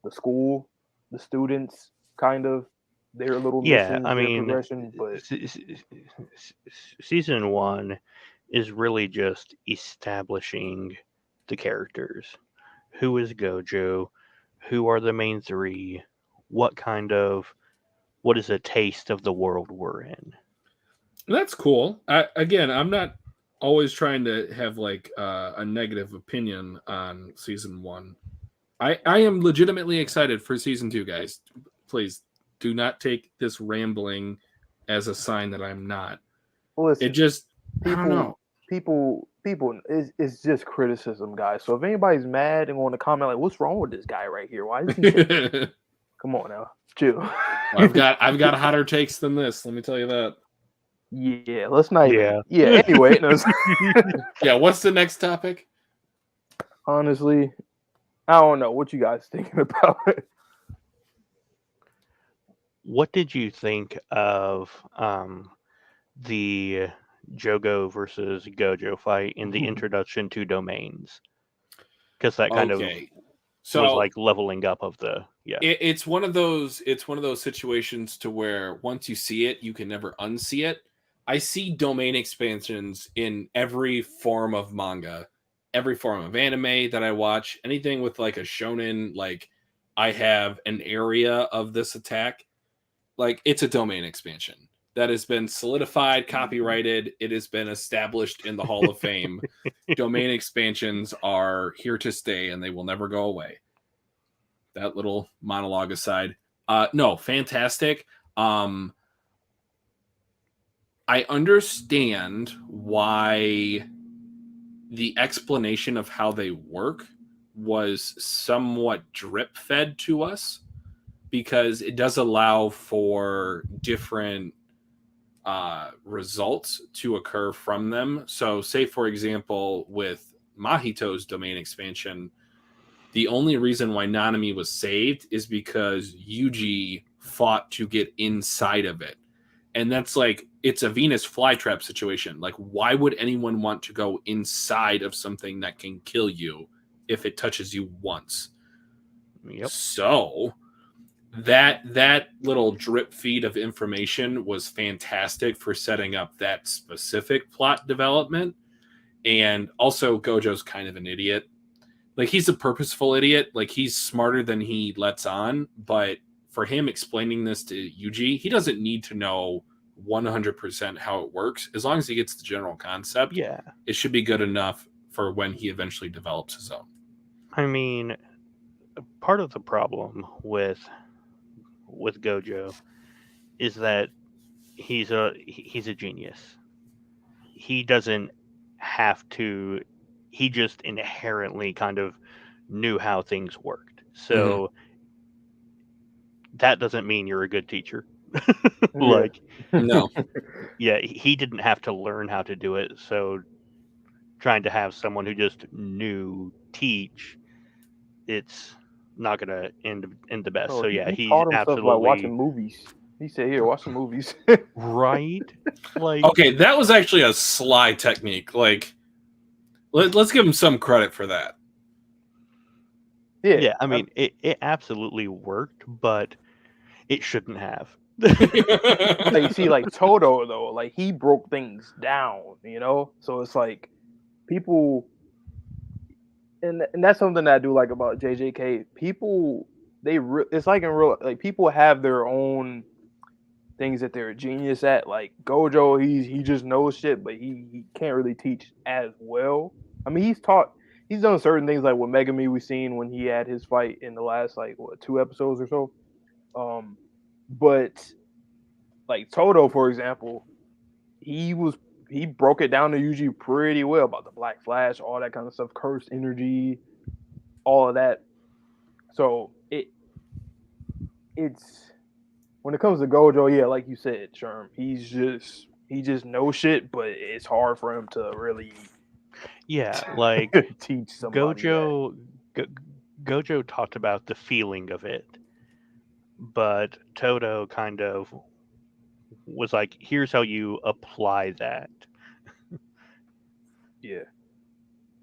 the school, the students, kind of their little missions, I mean, progression. But season 1 is really just establishing the characters. Who is Gojo? Who are the main 3? What kind of what is a taste of the world we're in. That's cool. I'm not always trying to have like a negative opinion on season 1. I am legitimately excited for season 2, guys. Please do not take this rambling as a sign that I'm not. Listen, It just, I don't know. People, it's just criticism, guys. So if anybody's mad and want to comment like, "What's wrong with this guy right here? Why is he?" Come on now, chill. I've got hotter takes than this. Let me tell you that. Yeah, let's not even. Yeah. Yeah. Anyway, no, Yeah. What's the next topic? honestly, I don't know what you guys thinking about it. What did you think of the Jogo versus Gojo fight in the introduction to domains? Because that kind of was like leveling up of the It's one of those situations to where once you see it, you can never unsee it. I see domain expansions in every form of manga, every form of anime that I watch, anything with like a shonen, like I have an area of this attack, like it's a domain expansion that has been solidified, copyrighted. It has been established in the Hall of Fame. Domain expansions are here to stay and they will never go away. That little monologue aside, no, fantastic. I understand why the explanation of how they work was somewhat drip fed to us, because it does allow for different results to occur from them. So say, for example, with Mahito's domain expansion, the only reason why Nanami was saved is because Yuji fought to get inside of it. And that's like, it's a Venus flytrap situation. Like, why would anyone want to go inside of something that can kill you if it touches you once? Yep. So that little drip feed of information was fantastic for setting up that specific plot development. And also, Gojo's kind of an idiot. Like, he's a purposeful idiot. Like, he's smarter than he lets on. But for him explaining this to Yuji, he doesn't need to know 100% how it works. As long as he gets the general concept, yeah, it should be good enough for when he eventually develops his own. I mean, part of the problem with Gojo is that he's a genius. He doesn't have to. He just inherently kind of knew how things worked. So that doesn't mean you're a good teacher. Like, no. Yeah, he didn't have to learn how to do it. So trying to have someone who just knew teach, it's not going to end the best. Oh, so yeah, he he's taught himself absolutely by watching movies. He said, "Here, watch some movies." right. Like, okay, that was actually a sly technique. Like, let's give him some credit for that. Yeah, I mean, it absolutely worked, but it shouldn't have. Like, see, like Toto though, like he broke things down, you know. So it's like people, and that's something that I do like about JJK. People, it's like in real, like people have their own things that they're a genius at. Like Gojo, he just knows shit, but he can't really teach as well. I mean, he's done certain things like with Megami we seen when he had his fight in the last like 2 episodes or so. But like Toto, for example, he broke it down to Yuji pretty well about the Black Flash, all that kind of stuff, cursed energy, all of that. So it's when it comes to Gojo, yeah, like you said, Sherm, he just knows shit, but it's hard for him to really like teach somebody. Gojo talked about the feeling of it, but Toto kind of was like, here's how you apply that. Yeah.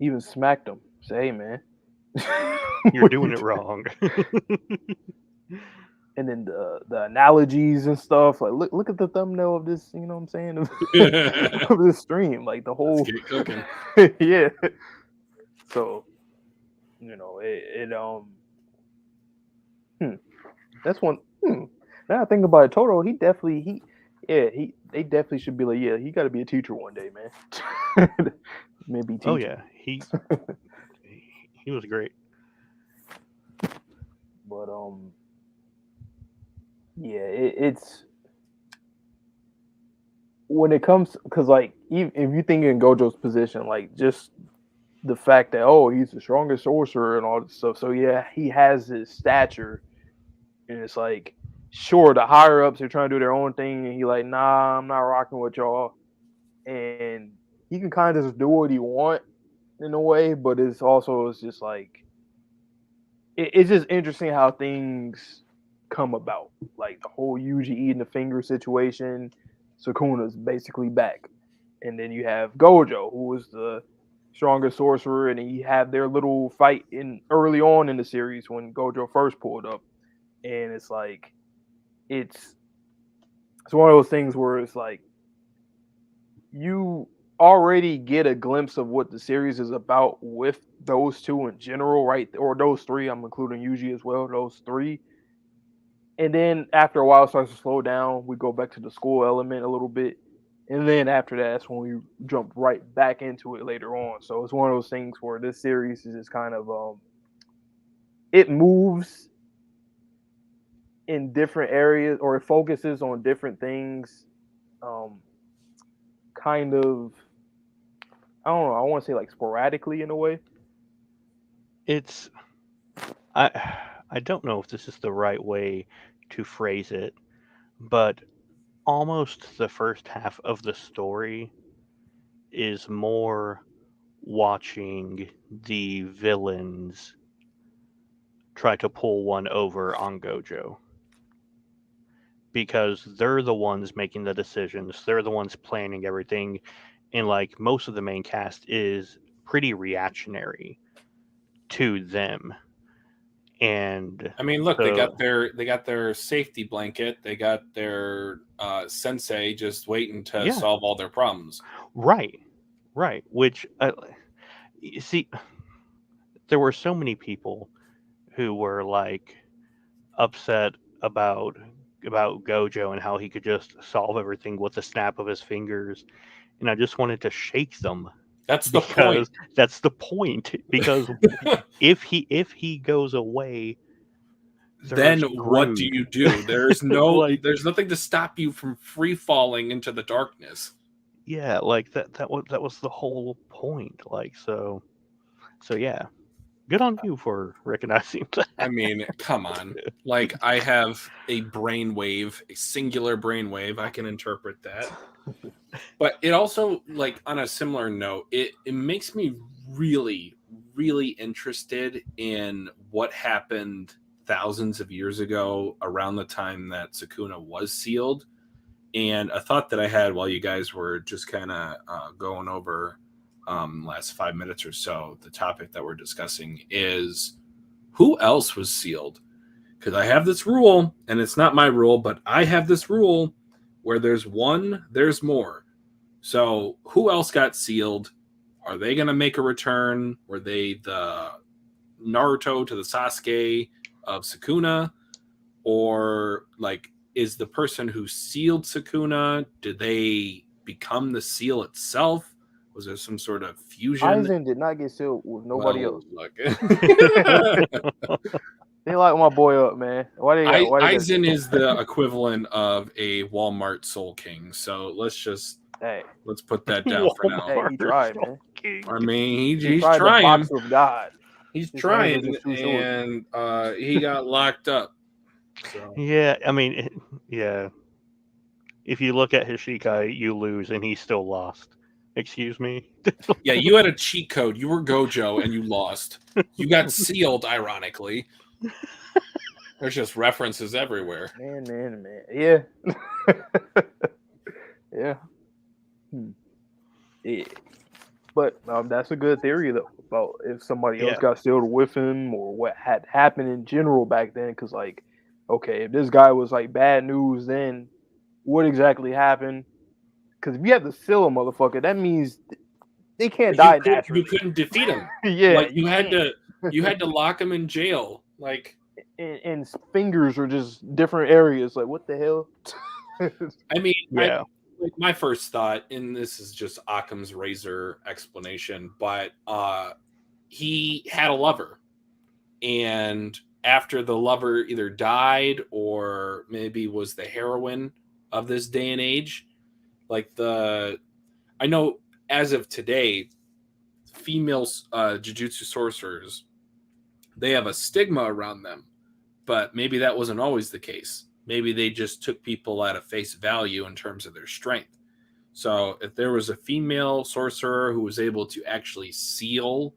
Even smacked him. Say, hey, man. You're doing it wrong. And then the analogies and stuff. Like, look at the thumbnail of this, you know what I'm saying? Of this stream. Like, the whole. Let's get cooking. Yeah. So, you know, that's one. Now I think about it, Toto, they definitely should be like, yeah, he got to be a teacher one day, man. Maybe teacher. Oh yeah, he was great. But yeah, it's when it comes because like even if you think in Gojo's position, like just the fact that he's the strongest sorcerer and all this stuff. So yeah, he has his stature, and it's like sure the higher ups are trying to do their own thing, and he like nah, I'm not rocking with y'all, and he can kind of just do what he want in a way, but it's just like it's just interesting how things come about. Like the whole Yuji eating the finger situation, Sukuna's basically back. And then you have Gojo, who was the strongest sorcerer, and you have their little fight in early on in the series when Gojo first pulled up. And it's like it's one of those things where it's like you already get a glimpse of what the series is about with those two in general, right? Or those three. I'm including Yuji as well. Those three. And then after a while, it starts to slow down. We go back to the school element a little bit. And then after that, that's when we jump right back into it later on. So it's one of those things where this series is just kind of it moves in different areas, or it focuses on different things. Kind of, I don't know. I want to say like sporadically in a way. I don't know if this is the right way to phrase it, but almost the first half of the story is more watching the villains try to pull one over on Gojo. Because they're the ones making the decisions, they're the ones planning everything, and like most of the main cast is pretty reactionary to them. And I mean, look, so, they got their safety blanket, they got their sensei just waiting to solve all their problems. Right. Which you see, there were so many people who were like upset about Gojo and how he could just solve everything with the snap of his fingers, and I just wanted to shake them. That's the point. That's the point. Because if he goes away, then what do you do? There's no there's nothing to stop you from free falling into the darkness. Yeah, like that was the whole point. Like so yeah. Good on you for recognizing that. I mean, come on. Like, I have a brainwave, a singular brainwave. I can interpret that. But it also, like, on a similar note, it makes me really, really interested in what happened thousands of years ago around the time that Sukuna was sealed. And a thought that I had while you guys were just kind of going over last 5 minutes or so, the topic that we're discussing is who else was sealed? Because I have this rule, and it's not my rule, but I have this rule where there's one, there's more. So who else got sealed? Are they going to make a return? Were they the Naruto to the Sasuke of Sukuna? Or like, is the person who sealed Sukuna, did they become the seal itself? Was there some sort of fusion? Kaisen did not get sealed with nobody else. Look. They locked my boy up, man. Kaisen is the equivalent of a Walmart Soul King. So let's put that down for now. Hey, he tried, man. I mean, he's tried trying. The box of God. He's trying, and he got locked up. So. Yeah, I mean, yeah. If you look at Hishikai, you lose, and he still lost. Excuse me? Yeah, you had a cheat code. You were Gojo, and you lost. You got sealed, ironically. There's just references everywhere. Man. Yeah. Yeah. Yeah. But that's a good theory, though, about if somebody else got sealed with him or what had happened in general back then. Because, like, okay, if this guy was, like, bad news, then what exactly happened? Because if you have to seal a motherfucker, that means they can't die naturally. You couldn't defeat him. Yeah. Like, you had to lock him in jail. Like, and his fingers are just different areas. Like, what the hell? I mean, Yeah. like my first thought, and this is just Occam's razor explanation, but he had a lover, and after the lover either died or maybe was the heroine of this day and age, like I know as of today, female jujutsu sorcerers, they have a stigma around them, but maybe that wasn't always the case. Maybe they just took people at a face value in terms of their strength. So if there was a female sorcerer who was able to actually seal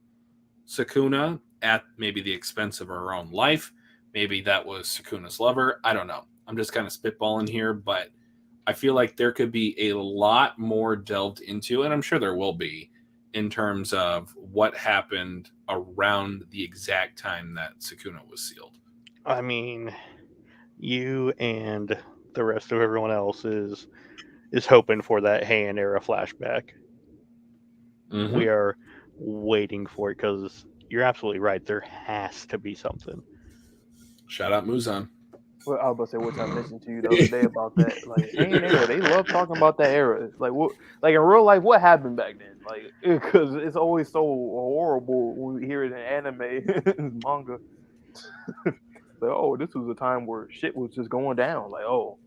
Sukuna at maybe the expense of her own life, maybe that was Sukuna's lover. I don't know. I'm just kind of spitballing here, but I feel like there could be a lot more delved into, and I'm sure there will be, in terms of what happened around the exact time that Sukuna was sealed. I mean, you and the rest of everyone else is hoping for that Heian era flashback. Mm-hmm. We are waiting for it because you're absolutely right. There has to be something. Shout out Muzan. Well, I was about to say, which I mentioned to you the other day about that. Like, Heian era, they love talking about that era. Like, what? Like in real life, what happened back then? Like, because it's always so horrible when we hear it in anime, manga. Like, oh, this was a time where shit was just going down. Like, oh,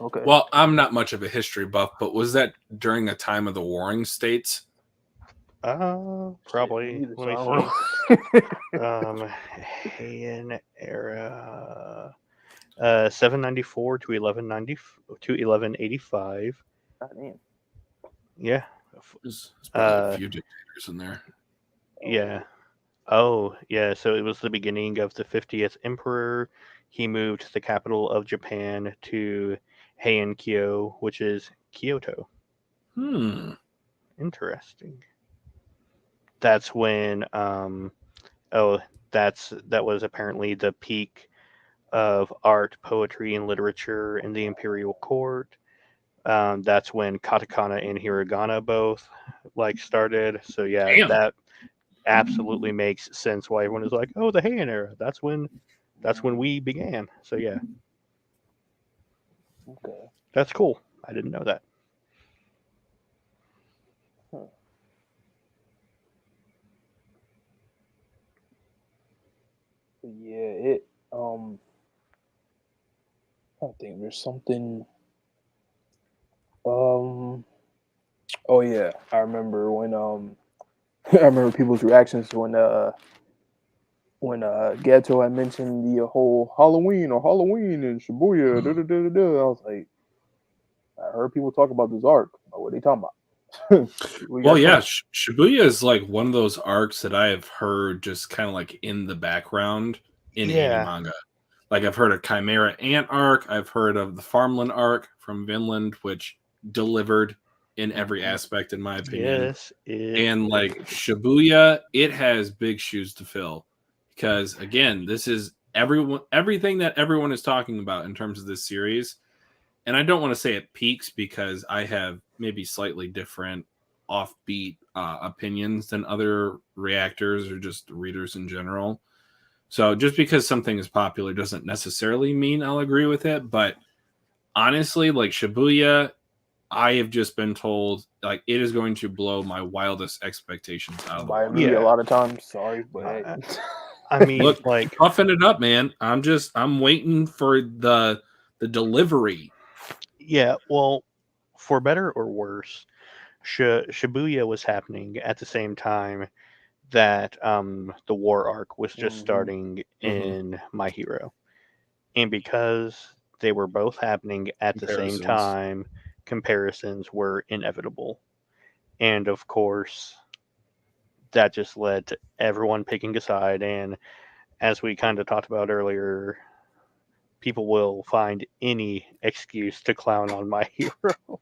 okay. Well, I'm not much of a history buff, but was that during a time of the Warring States? Probably. Shit, Let me so see. Heian era, 794 to 1190 to 1185. Damn. Yeah. There's probably a few dictators in there. Yeah. Oh, yeah. So it was the beginning of the 50th emperor. He moved the capital of Japan to Heian-kyo, which is Kyoto. Interesting. That's when that was apparently the peak of art, poetry, and literature in the imperial court. That's when katakana and hiragana both started. So yeah, Damn. that absolutely makes sense why everyone is like, oh, the Heian era. That's when we began. So yeah, Okay. that's cool. I didn't know that. Yeah, I think there's something. Oh yeah, I remember when I remember people's reactions when Gato had mentioned the whole Halloween in Shibuya. Da, da, da, da, da. I was like, I heard people talk about this arc. What are they talking about? Well, yeah, Shibuya is like one of those arcs that I have heard just kind of like in the background in any manga. Like I've heard of Chimera Ant arc. I've heard of the Farmland arc from Vinland, which delivered in every aspect, in my opinion. Yes, and like Shibuya, it has big shoes to fill because again, this is everything that everyone is talking about in terms of this series. And I don't want to say it peaks because I have maybe slightly different offbeat opinions than other reactors or just readers in general. So just because something is popular doesn't necessarily mean I'll agree with it. But honestly, like Shibuya, I have just been told like it is going to blow my wildest expectations out of the water. Me a lot of times. Sorry, but I mean, look, puffing it up, man. I'm waiting for the delivery. Yeah, well, for better or worse, Shibuya was happening at the same time that the war arc was just starting in My Hero. And because they were both happening at the same time, comparisons were inevitable. And of course, that just led to everyone picking a side. And as we kind of talked about earlier, people will find any excuse to clown on My Hero.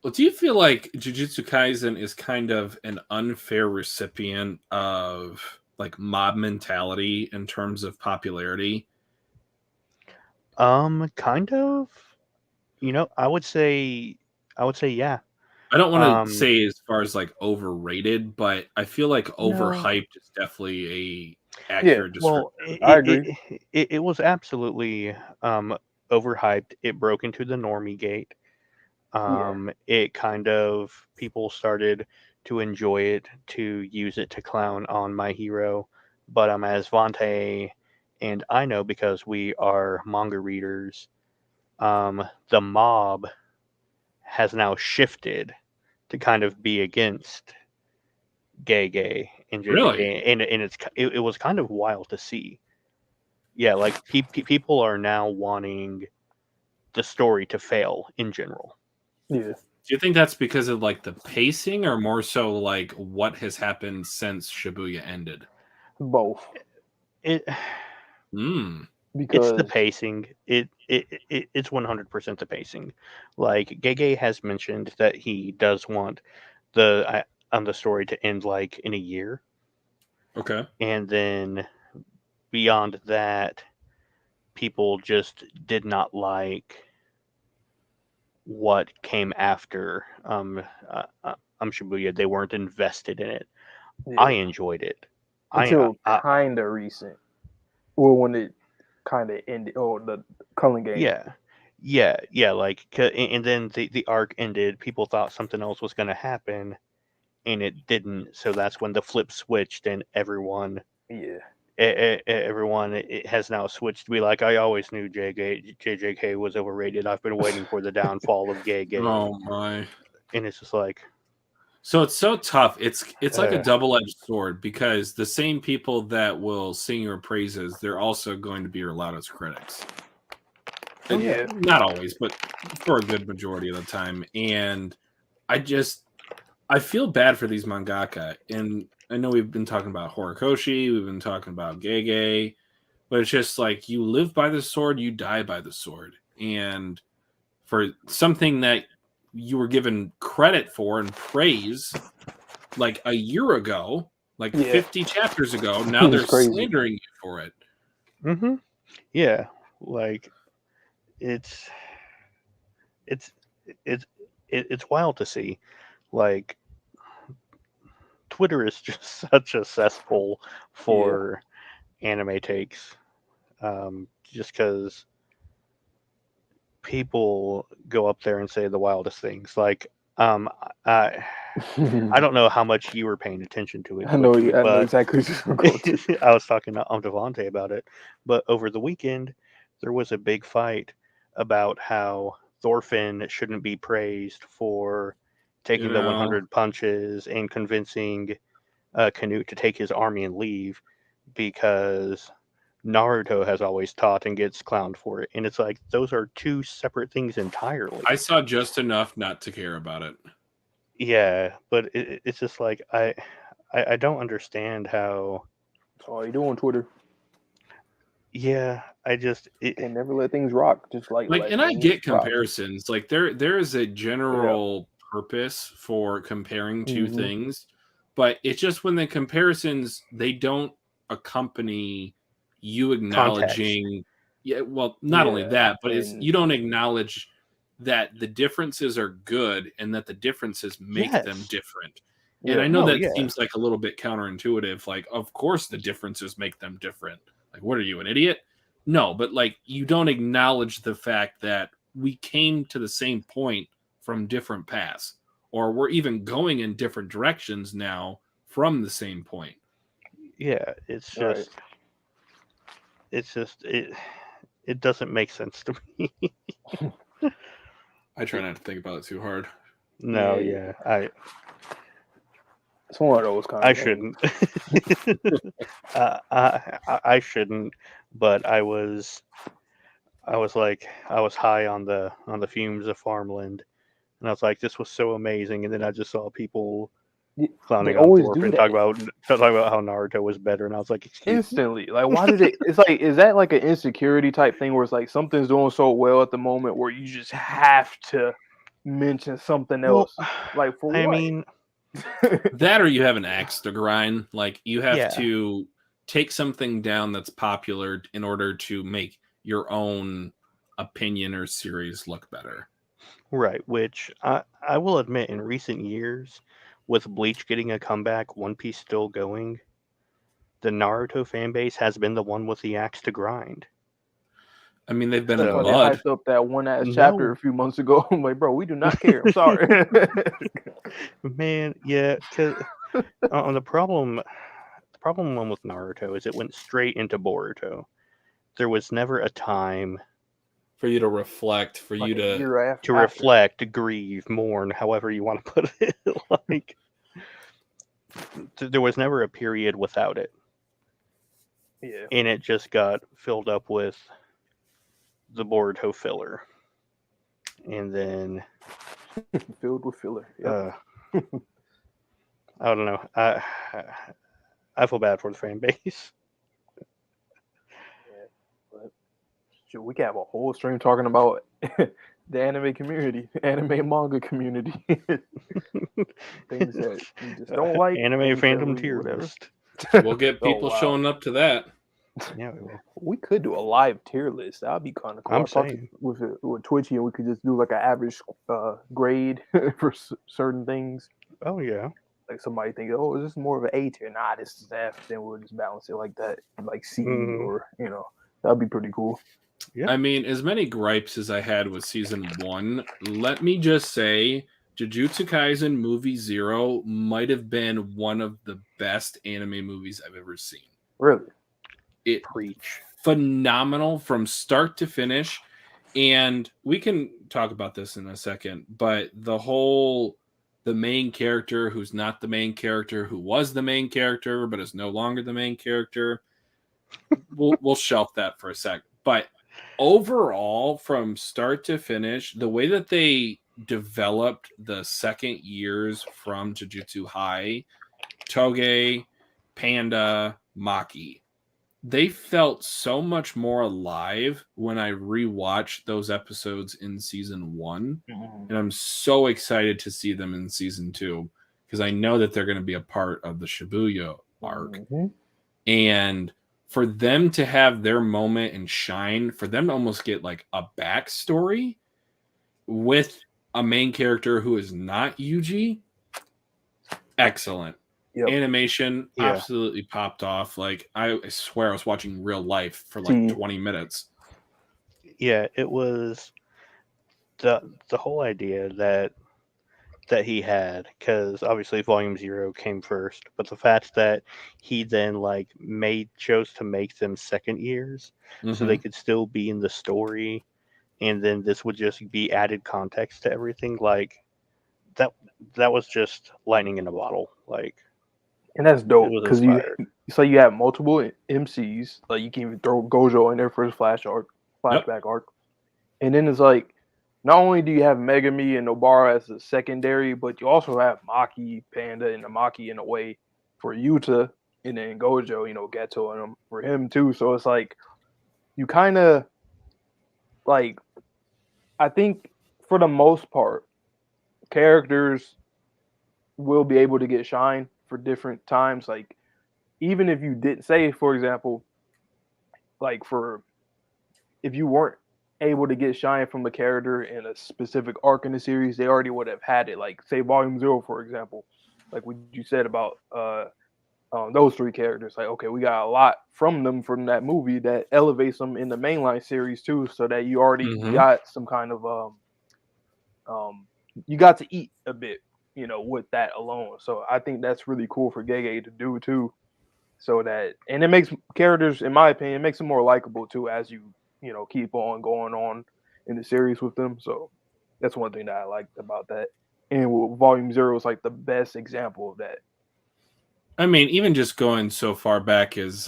Well, do you feel like Jujutsu Kaisen is kind of an unfair recipient of like mob mentality in terms of popularity? Kind of. You know, I would say yeah. I don't want to say as far as like overrated, but I feel like overhyped is definitely accurate description. Well, I agree. it was absolutely overhyped. It broke into the normie gate. It kind of people started to enjoy it, to use it to clown on My Hero. But as Vonte and I know, because we are manga readers, the mob has now shifted to kind of be against gay and Really? JJK, and it was kind of wild to see. Yeah, like people are now wanting the story to fail in general. Yeah. Do you think that's because of like the pacing, or more so like what has happened since Shibuya ended? Both. It Hmm. it's the Because pacing. It's 100% the pacing. Like Gege has mentioned that he does want the story to end like in a year, Okay. and then beyond that, people just did not like what came after Shibuya. They weren't invested in it. I yeah, enjoyed it. until I kind of recent, or when it kind of ended, or the Culling game. yeah. Like, and then the arc ended. People thought something else was going to happen, and it didn't. So that's when the flip switched, and everyone Yeah. everyone it has now switched to be like, I always knew JJK was overrated. I've been waiting for the downfall of Gay. Oh my. And it's just like, So it's so tough. It's like a uh, double-edged sword, because the same people that will sing your praises, they're also going to be your loudest critics. Oh, yeah. Not always, but for a good majority of the time. And I feel bad for these mangaka. And I know we've been talking about Horikoshi, we've been talking about Gege, but it's just like, you live by the sword, you die by the sword. And for something that you were given credit for and praise like a year ago, like Yeah. 50 chapters ago, now they're It's crazy. slandering you for it. yeah, like it's it's it's it's wild to see. Like Twitter is just such a cesspool for anime takes, just because people go up there and say the wildest things. Like, I don't know how much you were paying attention to it, I know. Twitchy, I know but exactly what you're going to. I was talking to Devonte about it. But over the weekend, there was a big fight about how Thorfinn shouldn't be praised for You taking the know, 100 punches and convincing Canute to take his army and leave, because Naruto has always taught and gets clowned for it. And it's like, those are two separate things entirely. I saw just enough not to care about it. Yeah, but it's just like, I don't understand how. That's all you do on Twitter. Yeah, Can never let things rock. Just like let And I things get rock. comparisons. Like there is a general purpose for comparing two Mhm. things, but it's just when the comparisons, they don't accompany you acknowledging. Yeah, well, not only Yeah, that, but it's and you don't acknowledge that the differences are good and that the differences make them Yes. different. And yeah, I know No, that yeah. seems like a little bit counterintuitive. Like, of course the differences make them different. Like, what are you, an idiot? No, but like, you don't acknowledge the fact that we came to the same point from different paths, or we're even going in different directions now from the same point. Yeah, it's right. just it doesn't make sense to me. I try not to think about it too hard. No, Yeah, yeah, it's one of those kind I of things. shouldn't. I shouldn't, but I was like, I was high on the fumes of farmland, and I was like, this was so amazing, and then I just saw people They clowning on always do Thorfinn, that talking about how Naruto was better, and I was like, excuse me. instantly. Like, why did it? It's like, is that like an insecurity type thing where it's like something's doing so well at the moment where you just have to mention something Well, else? Like, for I what? mean, That, or you have an axe to grind. Like, you have yeah, to take something down that's popular in order to make your own opinion or series look better. right. Which I will admit, in recent years, with Bleach getting a comeback, One Piece still going, the Naruto fan base has been the one with the axe to grind. I mean, they've been That's in why they mud. hyped up that one ass No. chapter a few months ago. I'm like, bro, we do not care. I'm sorry. Man, yeah, because the problem one with Naruto is it went straight into Boruto. There was never a time For you to reflect, for Like you a to year to reflect, grieve, mourn, however you want to put it. Like, there was never a period without it. Yeah, And it just got filled up with the Boruto filler. And then filled with filler. Yep. I don't know. I feel bad for the fan base. But shoot, we could have a whole stream talking about the anime community, anime and manga community. Things that we just don't like. Anime things that fandom we- tier whatever. list. we'll get Oh, people wow. showing up to that. Yeah, we will. We could do a live tier list. That'd be kind of cool. I'm I talked saying. with Twitchy, and we could just do like an average grade for certain things. Oh yeah. Like somebody think, oh, is this more of an A tier? Nah, this is F. Then we'll just balance it like that, like C or that'd be pretty cool. Yeah. I mean, as many gripes as I had with season 1, let me just say, Jujutsu Kaisen Movie 0 might have been one of the best anime movies I've ever seen. Really? It Preach. phenomenal from start to finish. And we can talk about this in a second, but the main character who's not the main character, who was the main character, but is no longer the main character, we'll shelf that for a sec. But overall, from start to finish, the way that they developed the second years from Jujutsu High, Toge, Panda, Maki, they felt so much more alive when I rewatched those episodes in season 1. And I'm so excited to see them in season 2 because I know that they're going to be a part of the Shibuya arc. And for them to have their moment and shine, for them to almost get like a backstory with a main character who is not Yuji, excellent. Yep. Animation absolutely popped off. Like, I swear I was watching real life for like 20 minutes. Yeah, it was the whole idea that he had, because obviously Volume 0 came first, but the fact that he then like chose to make them second years so they could still be in the story, and then this would just be added context to everything, like that was just lightning in a bottle. Like, and that's dope because you have multiple MCs, like you can even throw Gojo in there for his flashback arc, and then it's like not only do you have Megami and Nobara as a secondary, but you also have Maki, Panda, and Maki in a way for Yuta, and then Gojo, Geto and them for him too. So it's like you kind of like, I think for the most part, characters will be able to get shine for different times. Like, even if you didn't say, for example, like if you weren't able to get shine from a character in a specific arc in the series, they already would have had it. Like, say Volume 0, for example, like what you said about those 3 characters. Like, okay, we got a lot from them from that movie that elevates them in the mainline series too, so that you already got some kind of you got to eat a bit, with that alone. So I think that's really cool for Gege to do too. So that, and it makes characters, in my opinion, it makes them more likable too as you keep on going on in the series with them. So that's one thing that I liked about that. And Volume 0 is like the best example of that. I mean, even just going so far back as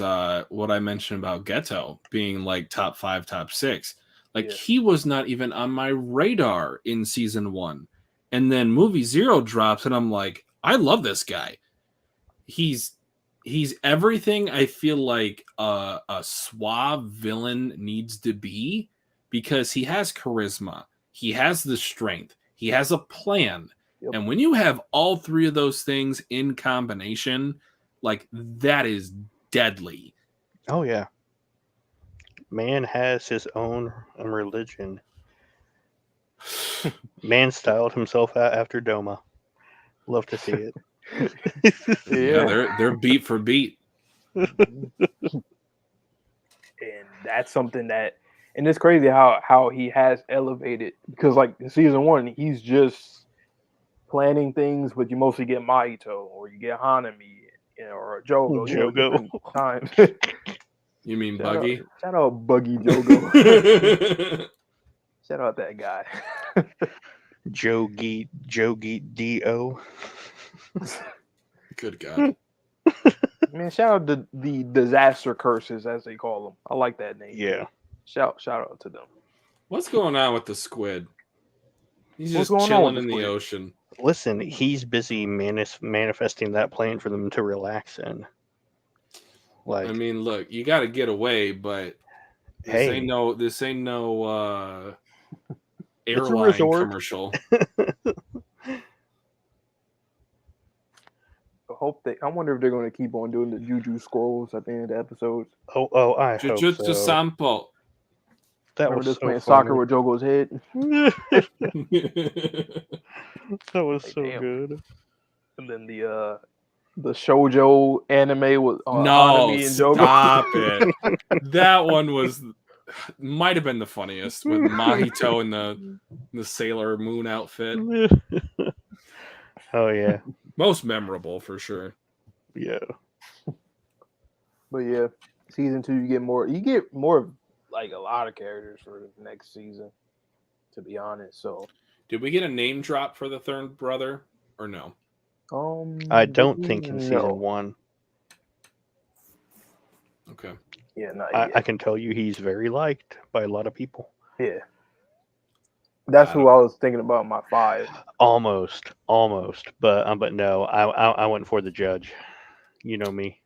what I mentioned about Geto being like top 5, top 6. Like, he was not even on my radar in season 1. And then movie 0 drops, and I'm like, I love this guy. He's everything I feel like a suave villain needs to be, because he has charisma, he has the strength, he has a plan. And when you have all 3 of those things in combination, like, that is deadly. Oh yeah. Man has his own religion. Man styled himself out after Doma. Love to see it. Yeah, they're beat for beat. And that's something that, and it's crazy how he has elevated, because like in season 1, he's just planning things, but you mostly get Mahito or you get Hanami, or Jogo, different times. You mean Buggy? Shout out Buggy Jogo. Shout out that guy. Jogi D.O. Good God. Man, shout out to the disaster curses, as they call them. I like that name. Yeah. Shout out to them. What's going on with the squid? He's What's just going on chilling with in the the squid? ocean. Listen, he's busy manifesting that plane for them to relax in. Like, I mean, look, you got to get away, but this hey, ain't no It's a airline resort. commercial. I wonder if they're going to keep on doing the Juju scrolls at the end of the episodes. oh, I hope Jujutsu so. Sampo. That Remember was this so playing funny. soccer with Jogo's head? That was Like, so damn. good. And then the shoujo anime with No, Hanami and Jogo. stop it. That one might have been the funniest with Mahito in the Sailor Moon outfit. Oh yeah, Most memorable for sure. yeah. But yeah, season 2 you get more of like a lot of characters for the next season, to be honest. So Did we get a name drop for the third brother or no? I don't think in season 1. Okay. Yeah, not I yet. can tell you he's very liked by a lot of people. Yeah. That's who I was thinking about my 5. Almost, but no, I went for the judge. You know me.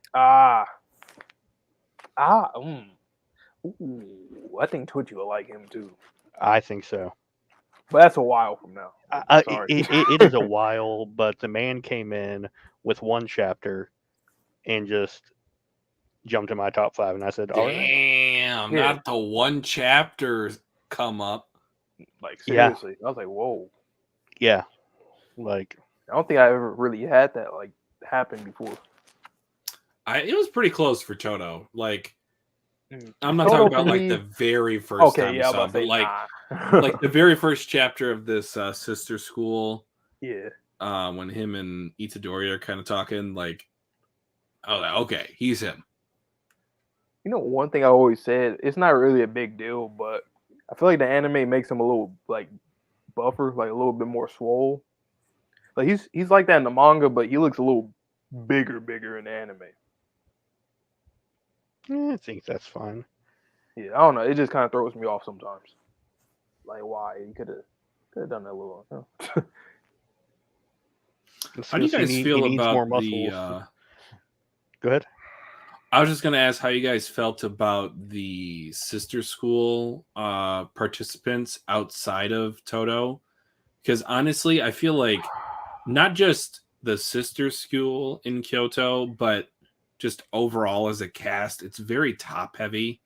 Ooh, I think Twitchy will like him too. I think so. But that's a while from now. Sorry. It is a while, but the man came in with 1 chapter and just jumped in my top 5, and I said, "All right." Damn, not the 1 chapter come up. Like seriously, I was like, whoa. Yeah, like I don't think I ever really had that like happen before. It was pretty close for Toto. Like, I'm not Toto talking about like the very first time we saw, but like like the very first chapter of this sister school. Yeah. When him and Itadori are kind of talking, like, oh, okay, he's him. You know, one thing I always said, it's not really a big deal, but I feel like the anime makes him a little like buffer, like a little bit more swole. Like he's like that in the manga, but he looks a little bigger in the anime. I think that's fine. Yeah, I don't know. It just kind of throws me off sometimes. Like, why? You could have done that a little. How do you guys feel about the? Go ahead. I was just gonna ask how you guys felt about the sister school participants outside of Toto, because honestly, I feel like not just the sister school in Kyoto, but just overall as a cast, it's very top heavy.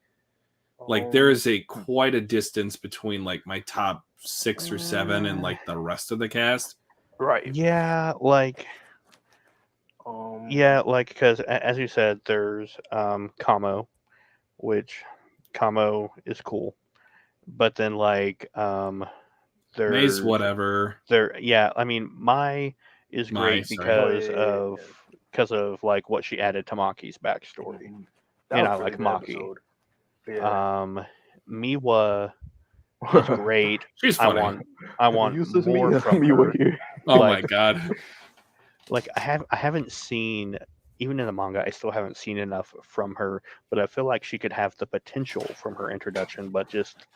Like there is quite a distance between like my top 6 or 7 and like the rest of the cast. Right. Yeah, like because as you said, there's Kamo, which Kamo is cool, but then like there's May's whatever. I mean Mai is great because of like what she added to Maki's backstory. And I like Maki. Yeah. Miwa is great. She's funny. I want more from her. Here. Oh my god. Like I haven't seen, even in the manga, I still haven't seen enough from her, but I feel like she could have the potential from her introduction, but just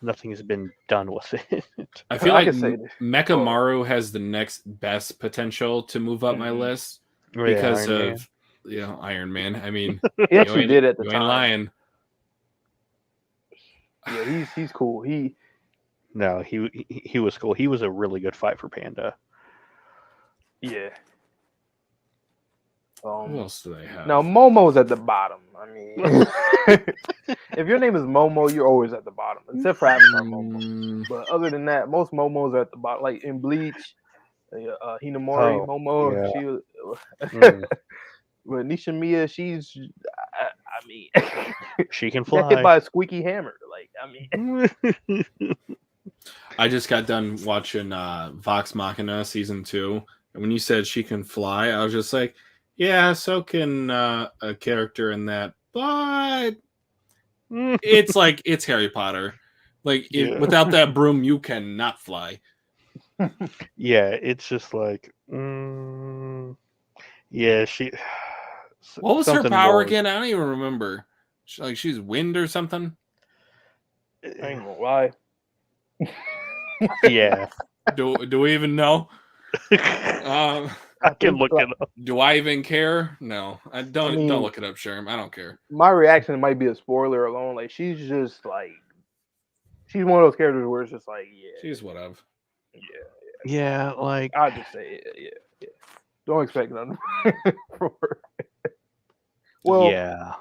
nothing has been done with it. I feel like Mechamaru has the next best potential to move up my list because of Iron Man. I mean, he actually did at the time. You ain't lying. Yeah, he's cool. He was cool. He was a really good fight for Panda. Yeah. Who else do they have? Now Momo's at the bottom. I mean, if your name is Momo, you're always at the bottom, except for Avatar Momo. But other than that, most Momos are at the bottom. Like in Bleach, Hinamori Momo. Yeah. She was. But Nishimiya, she's, I mean, She can got hit fly. by a squeaky hammer. Like, I mean, I just got done watching Vox Machina season 2, and when you said she can fly, I was just like, yeah, so can a character in that, but it's like it's Harry Potter. Like Yeah. without that broom, you cannot fly. Yeah, it's just like, yeah, she. What was her something power more. again? I don't even remember. She's wind or something. I ain't gonna lie. Yeah, Do we even know? I can look it up. Do I even care? No, I don't. I mean- don't look it up, Sherm. I don't care. My reaction might be a spoiler alone. Like, she's just like, she's one of those characters where it's just like, yeah, She's whatever. Yeah, like I'll just say it. Yeah. Don't expect nothing from her. Well, yeah,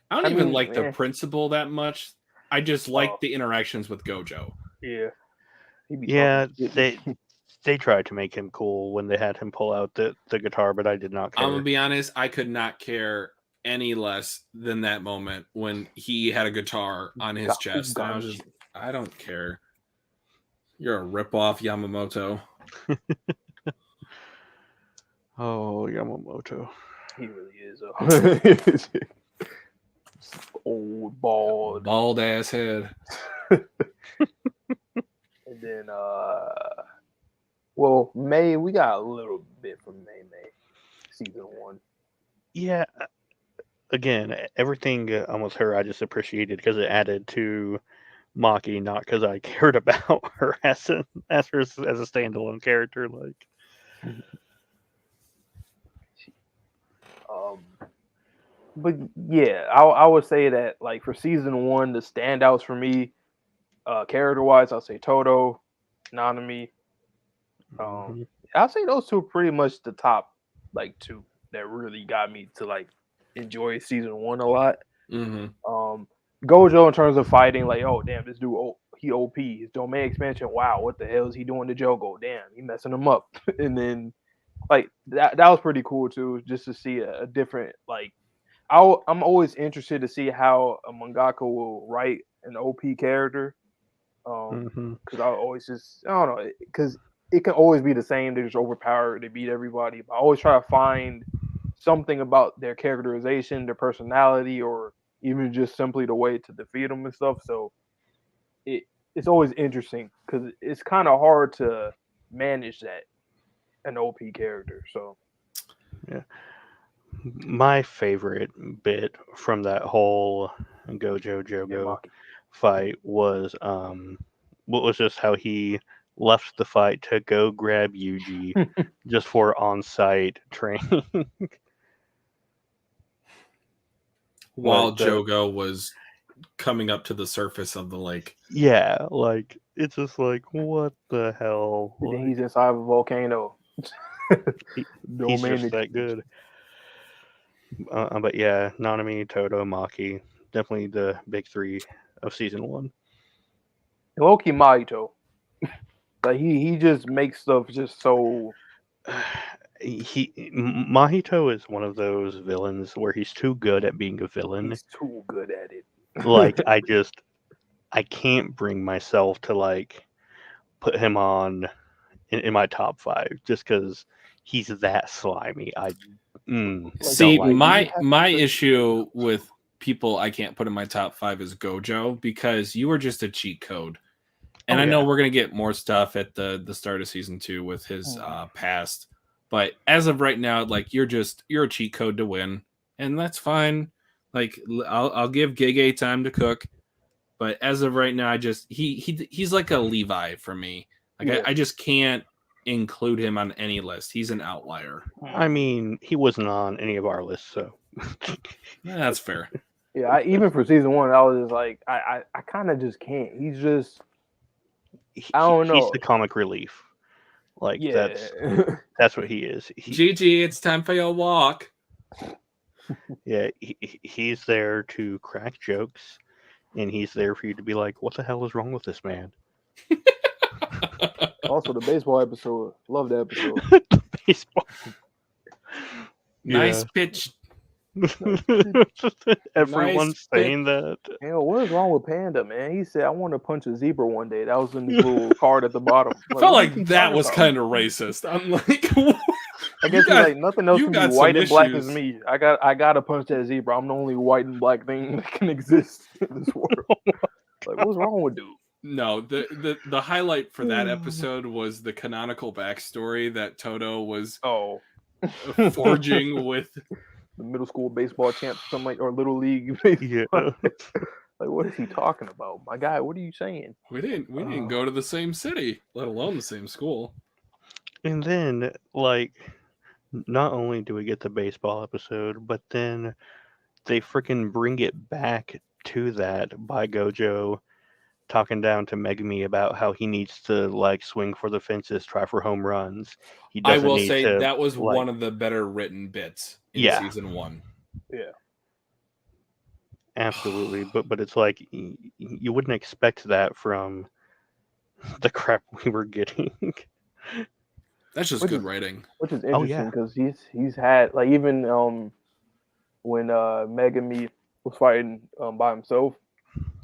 I don't I even mean, like the yeah. principal that much. I just like Oh. the interactions with Gojo. yeah. He be yeah. talking shit. They tried to make him cool when they had him pull out the guitar, but I did not care. I'm gonna be honest. I could not care any less than that moment when he had a guitar on his chest. And I was just, I don't care. You're a ripoff, Yamamoto. Oh, Yamamoto. He really is. Old bald. Bald ass head. And then well, May, we got a little bit from May season 1. Yeah. Again, everything with her, I just appreciated because it added to Maki, not because I cared about her as a standalone character. Like, But yeah, I would say that like for season 1, the standouts for me, character wise, I'll say Toto, Nanami. I'll say those two are pretty much the top like 2 that really got me to like enjoy season 1 a lot. Mm-hmm. Gojo in terms of fighting, like, oh damn, this dude, he OP. His domain expansion, wow, what the hell is he doing to Jogo? Damn, he messing him up. And then like that was pretty cool too, just to see a different like. I'm always interested to see how a mangaka will write an OP character, because I always just, I don't know, because it can always be the same. They're just overpowered. They beat everybody. But I always try to find something about their characterization, their personality, or even just simply the way to defeat them and stuff. So it's always interesting because it's kind of hard to manage that, an OP character. So yeah. My favorite bit from that whole Gojo Jogo fight was what was just how he left the fight to go grab Yuji just for on-site training. While Jogo was coming up to the surface of the lake. Yeah, like it's just like, what the hell? Like, Like, he's inside of a volcano. he's just that good. But yeah, Nanami, Toto, Maki, definitely the big 3 of season 1. Loki Mahito. Like he just makes stuff just so. Mahito is one of those villains where he's too good at being a villain. He's too good at it. Like I can't bring myself to like put him on in my top 5 just because he's that slimy. See, like, my issue with people I can't put in my top 5 is Gojo, because you are just a cheat code. And I know we're gonna get more stuff at the start of season 2 with his past, but as of right now, like you're a cheat code to win, and that's fine. Like I'll give Gege time to cook, but as of right now, he's like a Levi for me. Like I just can't include him on any list. He's an outlier. I mean, he wasn't on any of our lists, so That's fair. Yeah, even for season 1, I was just like, I kind of just can't. He's just, I don't know. He's the comic relief. Like that's what he is. Gigi, it's time for your walk. Yeah, he's there to crack jokes, and he's there for you to be like, what the hell is wrong with this man? Also, the baseball episode. Love that episode. Baseball. Nice pitch. Everyone's saying that. Hell, what is wrong with Panda, man? He said, I want to punch a zebra one day. That was in this little card at the bottom. I felt what is he like that talking was about? kind of racist. I'm like, I guess he's like, nothing else you can be got white some and black as issues. me. I gotta punch that zebra. I'm the only white and black thing that can exist in this world. Like, what's wrong with dude? No, the highlight for that episode was the canonical backstory that Toto was forging with the middle school baseball champ, something like, or little league baseball. Yeah. Like, what is he talking about, my guy? What are you saying? We didn't go to the same city, let alone the same school. And then, like, not only do we get the baseball episode, but then they freaking bring it back to that by Gojo talking down to Megumi about how he needs to like swing for the fences, try for home runs. He I doesn't will need say to, that was like, one of the better written bits in Yeah. season 1. Yeah. Absolutely, but it's like you wouldn't expect that from the crap we were getting. That's just good writing. Which is Oh, yeah. interesting because he's had, like, even when Megami was fighting by himself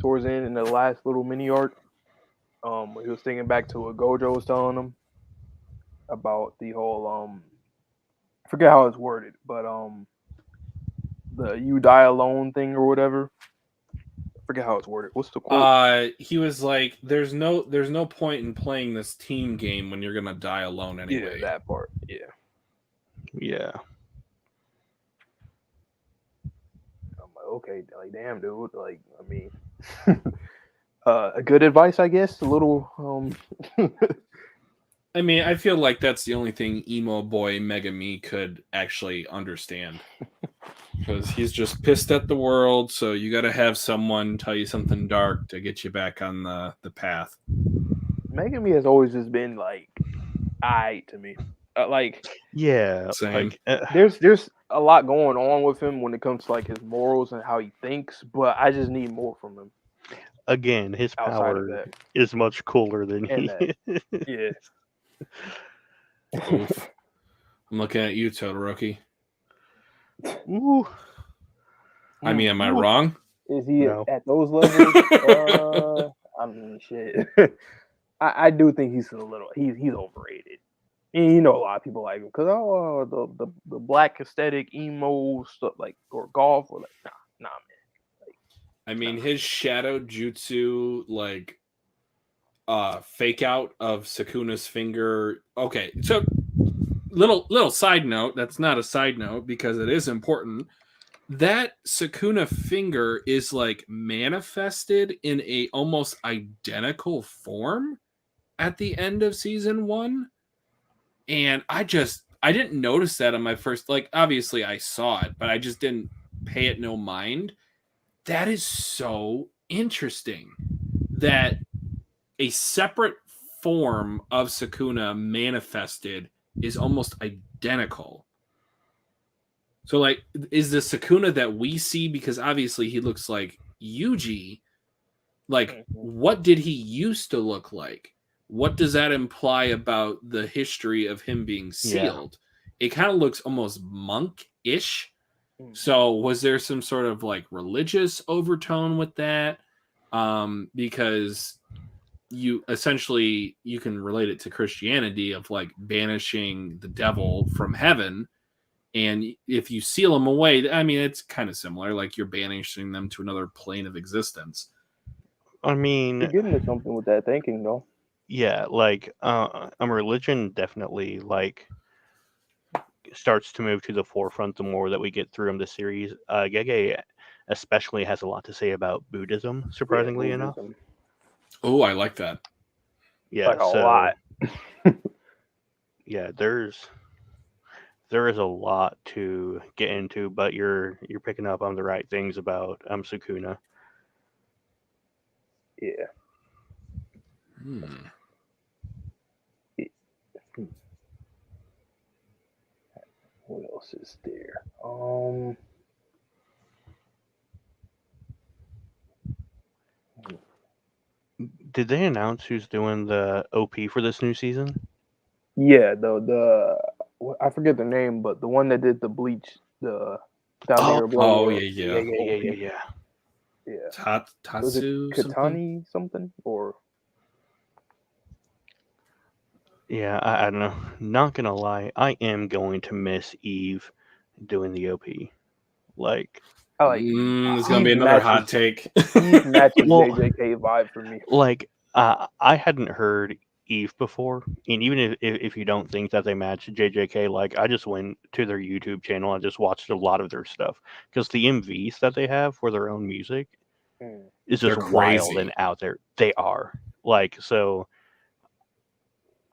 towards the end in the last little mini arc, when he was thinking back to what Gojo was telling him about the whole I forget how it's worded, but the you die alone thing or whatever. I forget how it's worded. What's the quote? He was like, "There's no point in playing this team game when you're gonna die alone anyway." Yeah, that part. Yeah. Yeah. I'm like, okay, like, damn, dude. Like, I mean, good advice, I guess. A little. I mean, I feel like that's the only thing emo boy Megami could actually understand. Because he's just pissed at the world, so you got to have someone tell you something dark to get you back on the path. Megami has always just been like, aight to me. Like, Yeah. Same. Like, there's a lot going on with him when it comes to like his morals and how he thinks, but I just need more from him. Again, his outside of power that. is much cooler than And he is. Yeah. Oof. I'm looking at you, Todoroki. Ooh. I mean, am I wrong? Is he No. at those levels? I mean, shit. I do think he's he's overrated. And you know, a lot of people like him because the black aesthetic emo stuff, like, or golf, or like, nah, man. Like, I mean, his shadow jutsu, like, fake out of Sukuna's finger. Okay, so little side note. That's not a side note because it is important. That Sukuna finger is like manifested in a almost identical form at the end of season 1. And I didn't notice that on my first, like, obviously I saw it, but I just didn't pay it no mind. That is so interesting that a separate form of Sukuna manifested is almost identical. So, like, is the Sukuna that we see, because obviously he looks like Yuji, like, what did he used to look like? What does that imply about the history of him being sealed? Yeah. It kind of looks almost monk-ish. So was there some sort of like religious overtone with that? Because you can relate it to Christianity of like banishing the devil from heaven. And if you seal them away, I mean, it's kind of similar. Like you're banishing them to another plane of existence. I mean, you're getting to something with that thinking, though. Yeah, like religion definitely like starts to move to the forefront the more that we get through in the series. Gege especially has a lot to say about Buddhism, surprisingly enough. Oh, I like that. Yeah, like a lot. Yeah, there is a lot to get into, but you're picking up on the right things about Sukuna. Yeah. What else is there? Did they announce who's doing the OP for this new season? Yeah, the I forget the name, but the one that did the Bleach, the Without Nigger Blood. Oh, yeah. Yeah. Was it Tatsu Katani something? something or? Yeah, I don't know. Not gonna lie, I am going to miss Eve doing the OP. Like, I like It's gonna be Eve another matches, hot take. Eve matches Well- JJK vibe for me. like I hadn't heard Eve before, and even if you don't think that they match JJK, like I just went to their YouTube channel and just watched a lot of their stuff because the MVs that they have for their own music Mm. is just They're wild crazy. and out there. They are like so.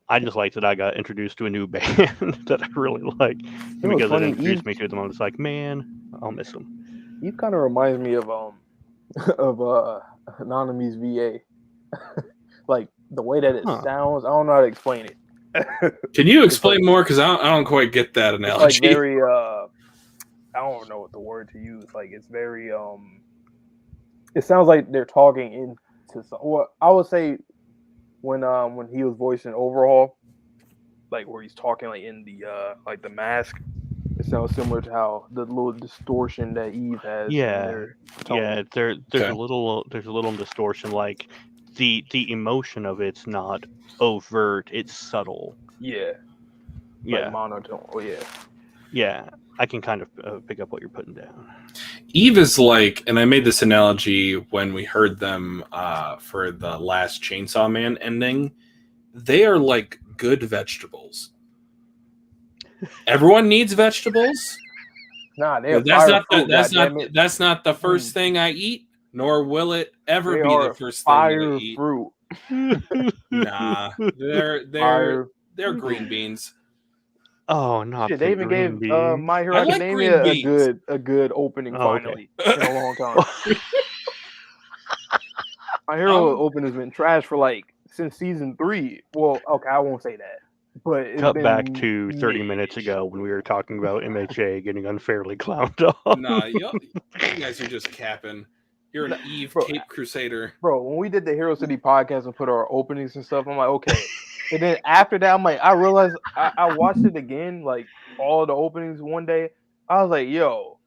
I just like that I got introduced to a new band that I really like, and You know what's because it funny? introduced Eve, me to them, I'm just like, man, I'll miss them. Eve kind of reminds me of Anonymous VA. Like the way that it Huh. sounds, I don't know how to explain it. Can you explain like- more? Because I don't quite get that It's analogy. like very I don't know what the word to use. Like it's very it sounds like they're talking into some. Well, I would say when he was voicing Overhaul, like where he's talking like in the like the mask, it sounds similar to how the little distortion that Eve has. Yeah, in their tone. yeah. There's Okay. a little distortion. Like the emotion of it's not overt; it's subtle. Yeah, Yeah, like monotone. Oh yeah. yeah. I can kind of pick up what you're putting down. Eve is like, and I made this analogy when we heard them for the last Chainsaw Man ending. They are like good vegetables. Everyone needs vegetables. Nah, they're That's fire not fruit. that's not the first thing I eat, nor will it ever They be are the first thing fire I eat. fruit. Nah, they're Fire. green beans. Oh, not Shit, the they even green gave beans. My Hero I like Academia green beans. a good opening Oh, okay. finally in a long time. My Hero opening's been trash for like since season 3. Well, okay, I won't say that, but it's Cut been back to 30 mid. minutes ago when we were talking about MHA getting unfairly clowned off. Nah, you guys are just capping. You're an Eve Bro, Cape Crusader. Bro, when we did the Hero City podcast and put our openings and stuff, I'm like, okay. And then after that, I'm like, I realized I watched it again, like all the openings one day. I was like, yo,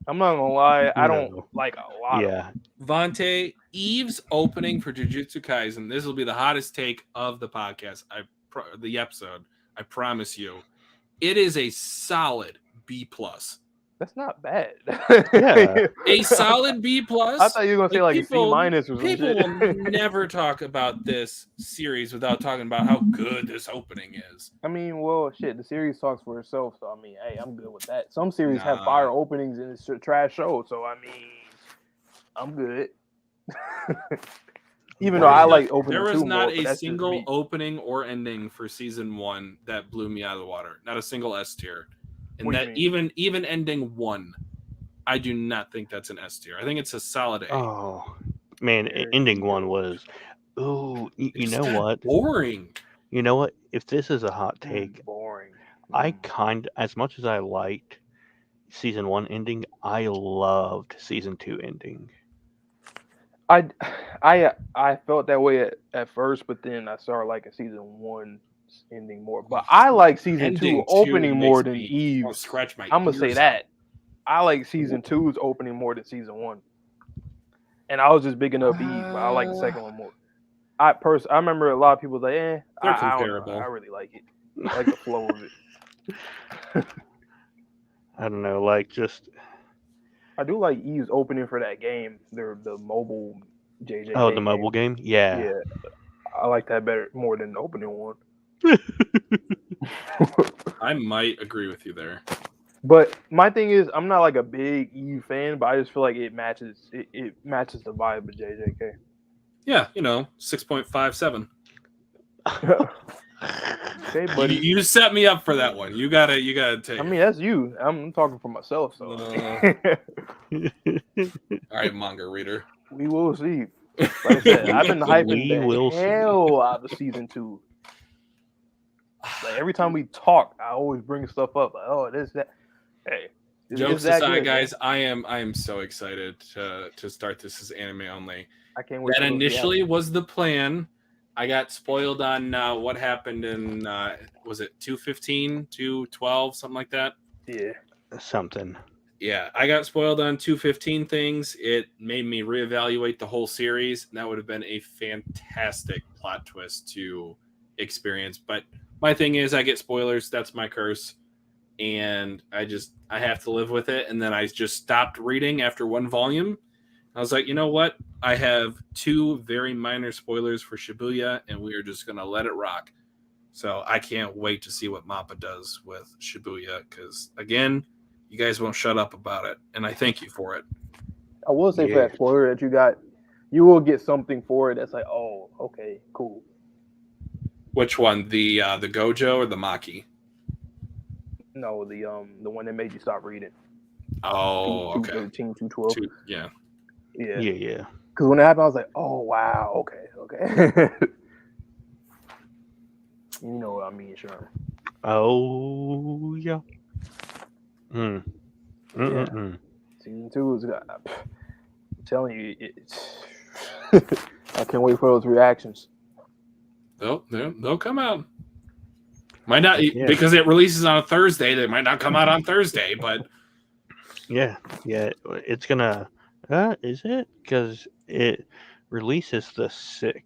I'm not gonna lie, I don't No. like a lot of them. Yeah, Vonte, Eve's opening for Jujutsu Kaisen. This will be the hottest take of the podcast. The episode. I promise you, it is a solid B plus. That's not bad. Yeah. A solid B plus. I thought you were gonna say like a C minus or some People shit. will never talk about this series without talking about how good this opening is. I mean, well, shit, the series talks for itself, so I mean, hey, I'm good with that. Some series have Nah. fire openings and it's a trash show, so I mean, I'm good. Even though I like opening There was two not more, but a that's just single me. opening or ending for season 1 that blew me out of the water. Not a single S tier. And What do you that even ending 1, I do not think that's an S tier. I think it's a solid A. Oh, man, ending one was. Ooh, you It's know that what? boring. You know what? If this is a hot take, Boring. I as much as I liked season 1 ending, I loved season 2 ending. I felt that way at first, but then I started liking season 1 ending more. But I like season Ending 2 opening makes more than me Eve. wanna scratch my I'm gonna say ears that. I like season 2's opening more than season 1. And I was just bigging up Eve, but I like the second one more. I remember a lot of people like, They're I don't know. comparable. I really like it. I like the flow of it. I don't know, like just. I do like Eve's opening for that game. The mobile JJ. Oh, the mobile game? Yeah. Yeah, I like that more than the opening one. I might agree with you there. But my thing is, I'm not like a big Eve fan, but I just feel like it matches the vibe of JJK. Yeah, 6.57. Okay, buddy. You set me up for that one. You gotta take. I mean, that's you. I'm talking for myself, so all right, manga reader. we will see. Like I said, I've been hyping the hell out of season 2. Like every time we talk, I always bring stuff up. Like, oh, this, that. Hey, Jokes aside, guys, I am so excited to start this as anime only. I can't wait. That initially was the plan, I got spoiled on what happened in was it 215, 212, something like that. Yeah. Something. Yeah, I got spoiled on 215 things. It made me reevaluate the whole series. And that would have been a fantastic plot twist to experience. But my thing is, I get spoilers. That's my curse. And I have to live with it. And then I just stopped reading after one volume. I was like, you know what? I have 2 very minor spoilers for Shibuya, and we are just going to let it rock. So I can't wait to see what Mappa does with Shibuya. Because, again, you guys won't shut up about it, and I thank you for it. I will say for that spoiler that you got, you will get something for it that's like, oh, okay, cool. Which one, the Gojo or the Maki? No, the one that made you stop reading. Oh, okay. 213, 212. Yeah. Yeah. Because when it happened, I was like, oh wow, okay. You know what I mean, Sherm. Oh yeah. Yeah. Season 2 is. I'm telling you, I can't wait for those reactions. They'll come out. Might not because it releases on a Thursday. They might not come out on Thursday, but yeah. It's gonna. Is it? Because it releases the 6th.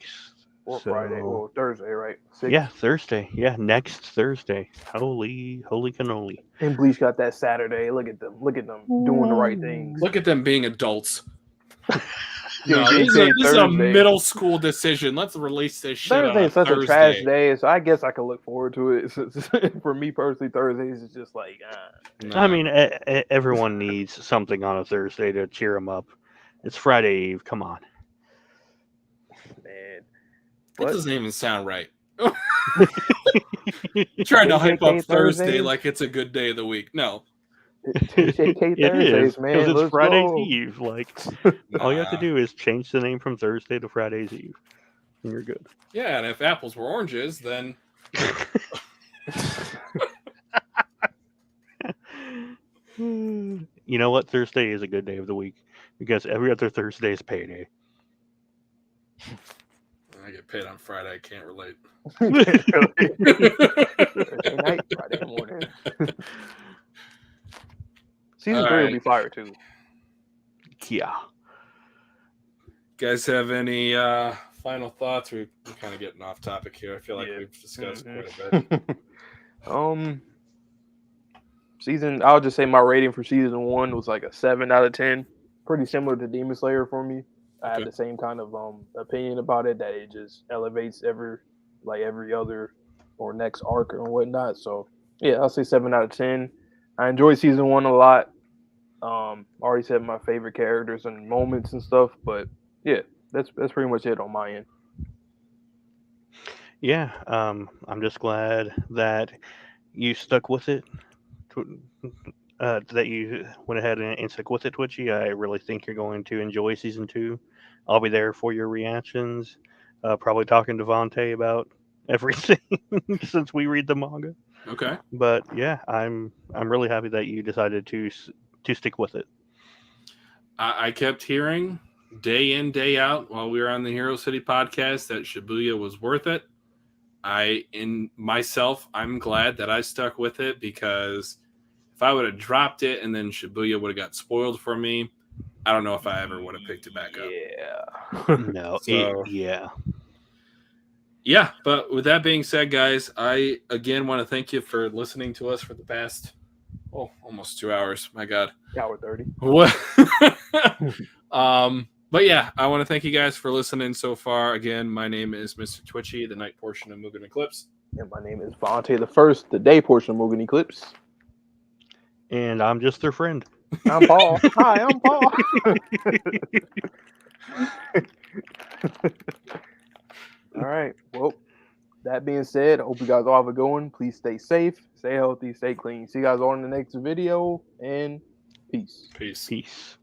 Or Friday, or Thursday, right? 6th. Yeah, Thursday. Yeah, next Thursday. Holy cannoli! And Bleach got that Saturday. Look at them doing the right things. Look at them being adults. No, this is a middle school decision. Let's release this shit Thursday on is such Thursday. a trash day, so I guess I could look forward to it. For me personally, Thursdays is just like. I mean, everyone needs something on a Thursday to cheer them up. It's Friday Eve. Come on, man. That doesn't even sound right. Trying to hype up Thursday like it's a good day of the week. No. It is, man. Because it's Friday's Eve. Like, all you have to do is change the name from Thursday to Friday's Eve, and you're good. Yeah, and if apples were oranges, then. You know what? Thursday is a good day of the week because every other Thursday is payday. I get paid on Friday. I can't relate. Thursday night, Friday morning. Season 3 will be fire too. Yeah. Guys have any final thoughts? We're kind of getting off topic here. I feel like we've discussed quite a bit. I'll just say my rating for season 1 was like a 7 out of 10. Pretty similar to Demon Slayer for me. I have the same kind of opinion about it, that it just elevates every other or next arc and whatnot. So yeah, I'll say 7 out of 10. I enjoyed season 1 a lot. Already said my favorite characters and moments and stuff, but yeah, that's pretty much it on my end. Yeah, I'm just glad that you stuck with it. That you went ahead and stuck with it, Twitchy. I really think you're going to enjoy season 2. I'll be there for your reactions. Probably talking to Vonte about everything since we read the manga. Okay. But yeah, I'm really happy that you decided to stick with it. I kept hearing day in, day out while we were on the Hero City podcast that Shibuya was worth it. I'm glad that I stuck with it, because if I would have dropped it and then Shibuya would have got spoiled for me, I don't know if I ever would have picked it back up. Yeah. No. Yeah, but with that being said, guys, I again want to thank you for listening to us for the past almost 2 hours. My God. Hour 30. What? But yeah, I want to thank you guys for listening so far. Again, my name is Mr. Twitchy, the night portion of Mugen Eclipse. And my name is Vonte, the day portion of Mugen Eclipse. And I'm just their friend. I'm Paul. Hi, I'm Paul. All right. Well, that being said, I hope you guys all have a good one. Please stay safe, stay healthy, stay clean. See you guys all in the next video, and peace. Peace. Peace.